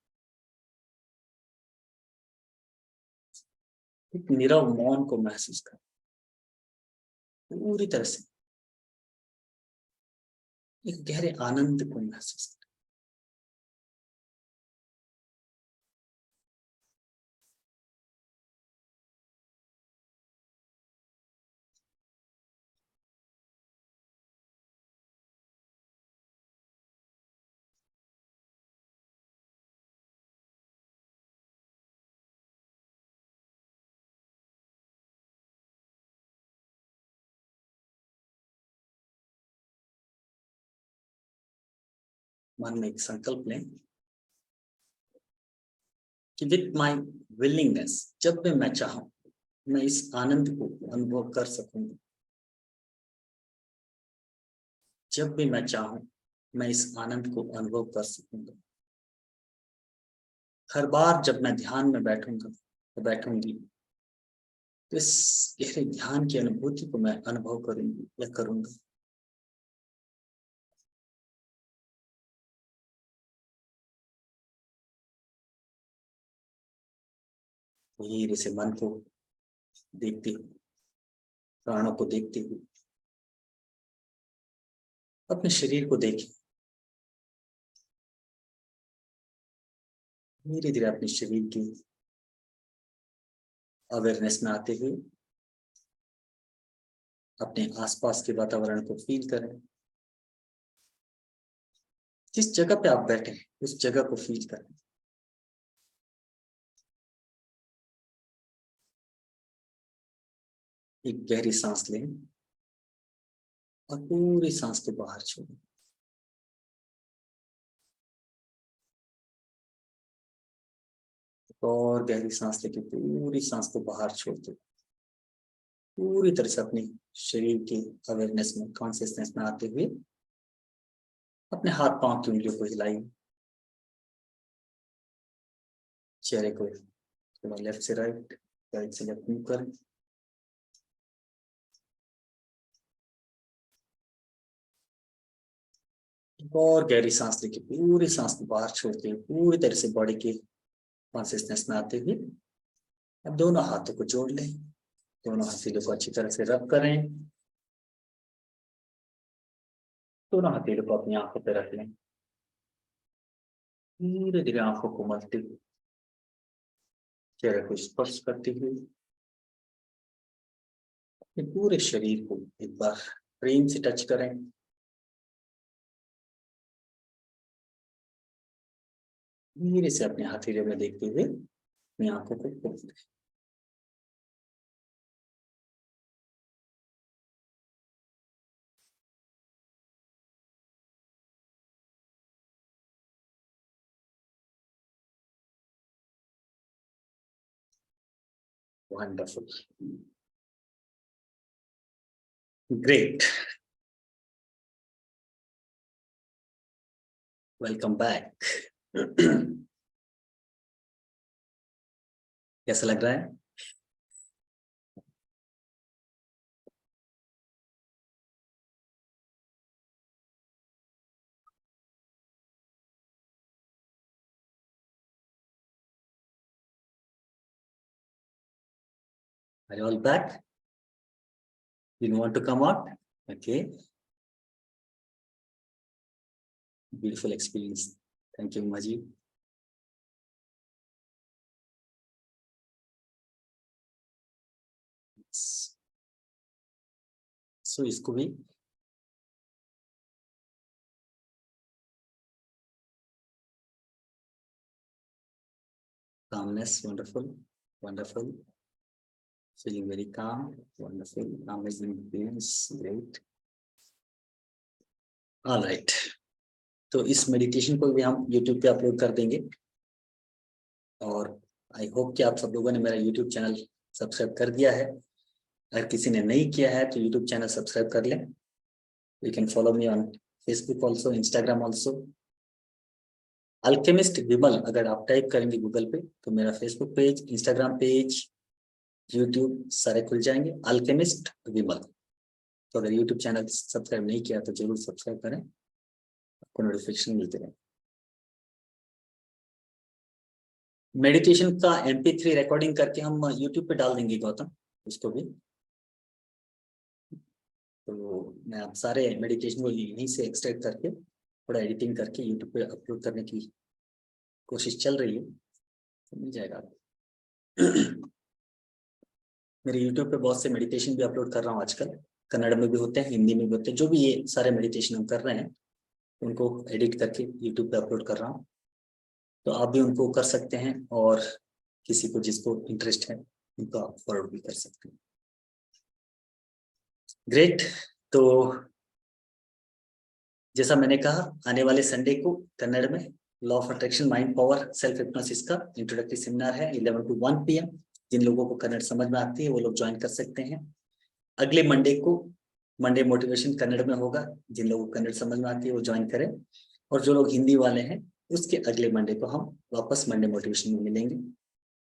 एक नीरव मौन को महसूस करें. पूरी तरह से एक गहरे आनंद को महसूस करें. मन में एक संकल्प लें कि विथ माई विलिंगनेस, जब भी मैं चाहूं मैं इस आनंद को अनुभव कर सकूंगा. जब भी मैं चाहूं मैं इस आनंद को अनुभव कर सकूंगा. हर बार जब मैं ध्यान में बैठूंगा तो बैठूंगी तो इस गहरे ध्यान की अनुभूति को मैं अनुभव करूंगी या करूंगा. धीरे से मन को देखते हुए, प्राणों को देखते हुए अपने शरीर को देखें. धीरे धीरे अपने शरीर की अवेयरनेस में आते हुए अपने आसपास के वातावरण को फील करें. जिस जगह पे आप बैठे हैं उस जगह को फील करें. एक गहरी सांस लें और पूरी सांस को बाहर छोड़ें. और गहरी सांस लेके पूरी सांस को बाहर छोड़ दो. पूरी तरह से अपने शरीर की अवेयरनेस में, कॉन्शियसनेस में आते हुए अपने हाथ पांव की उंगलियों को हिलाइए. चेहरे को थोड़ा लेफ्ट से राइट, राइट से लेफ्ट मूव करें. और गहरी सांस लेके पूरी सांस को बाहर छोड़ते हुए पूरी तरह से बॉडी की कॉन्शियसनेस में आते हुए अब दोनों हाथों को जोड़ लें. दोनों हथेलियों को अच्छी तरह से रब करें. दोनों हथेलियों को अपनी आंखों पर रख लें. धीरे धीरे आंखों को मलते हुए चेहरे को स्पर्श करते हुए अपने पूरे शरीर को एक बार प्रेम से टच करें. धीरे से अपने हथेलियों में देखते हुए अपनी आंखों को खोल दें. वंडरफुल. ग्रेट. Welcome back. कैसा लग रहा है? Are you all back? You want to come out? Okay. Beautiful experience. Thank you, Maji. सो इसको भी calmness, wonderful, wonderful, feeling very calm, wonderful, amazing feelings, great. All right. तो इस meditation को भी हम YouTube पे अपलोड कर देंगे और आई होप कि आप सब लोगों ने मेरा YouTube चैनल सब्सक्राइब कर दिया है। अगर किसी ने नहीं किया है तो YouTube चैनल सब्सक्राइब कर लें। You can follow me on Facebook also, Instagram also. Alchemist Vimal अगर आप टाइप करेंगे गूगल पे तो मेरा Facebook page, Instagram page, YouTube सारे खुल जाएंगे, अल्केमिस्ट विमल। तो अगर यूट्यूब चैनल सब्सक्राइब नहीं किया तो जरूर सब्सक्राइब करें, आपको नोटिफिकेशन मिलते रहे। मेडिटेशन का MP3 रिकॉर्डिंग करके हम यूट्यूब पे डाल देंगे गौतम, उसको भी। तो मैं आप सारे मेडिटेशन को यहीं से एक्सट्रैक्ट करके थोड़ा एडिटिंग करके यूट्यूब पे अपलोड करने की कोशिश चल रही है, तो मिल जाएगा। मेरे यूट्यूब पे बहुत से मेडिटेशन भी अपलोड कर रहा हूँ आजकल, कन्नड़ में भी होते हैं, हिंदी में भी होते हैं। जो भी ये सारे मेडिटेशन हम कर रहे हैं उनको एडिट करके यूट्यूब पे अपलोड कर रहा हूँ, तो आप भी उनको कर सकते हैं और किसी को जिसको इंटरेस्ट है उनको आप फॉरवर्ड भी कर सकते हैं। ग्रेट। तो जैसा मैंने कहा, आने वाले संडे को कन्नड़ में law of attraction, mind power, self hypnosis का इंट्रोडक्टरी सेमिनार है 11 to 1 PM। जिन लोगों को कन्नड़ समझ में आती है वो लोग ज्वाइन कर सकते हैं। अगले मंडे को मंडे मोटिवेशन कन्नड़ में होगा, जिन लोगों को कन्नड़ समझ में आती है वो ज्वाइन करें, और जो लोग हिंदी वाले हैं उसके अगले मंडे को हम वापस मंडे मोटिवेशन में मिलेंगे।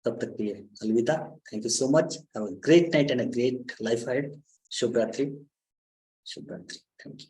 तब तक के लिए अलविदा। Thank you so much. Have a great night and a great life ahead. शुभ रात्रि, शुभ रात्रि। Thank you.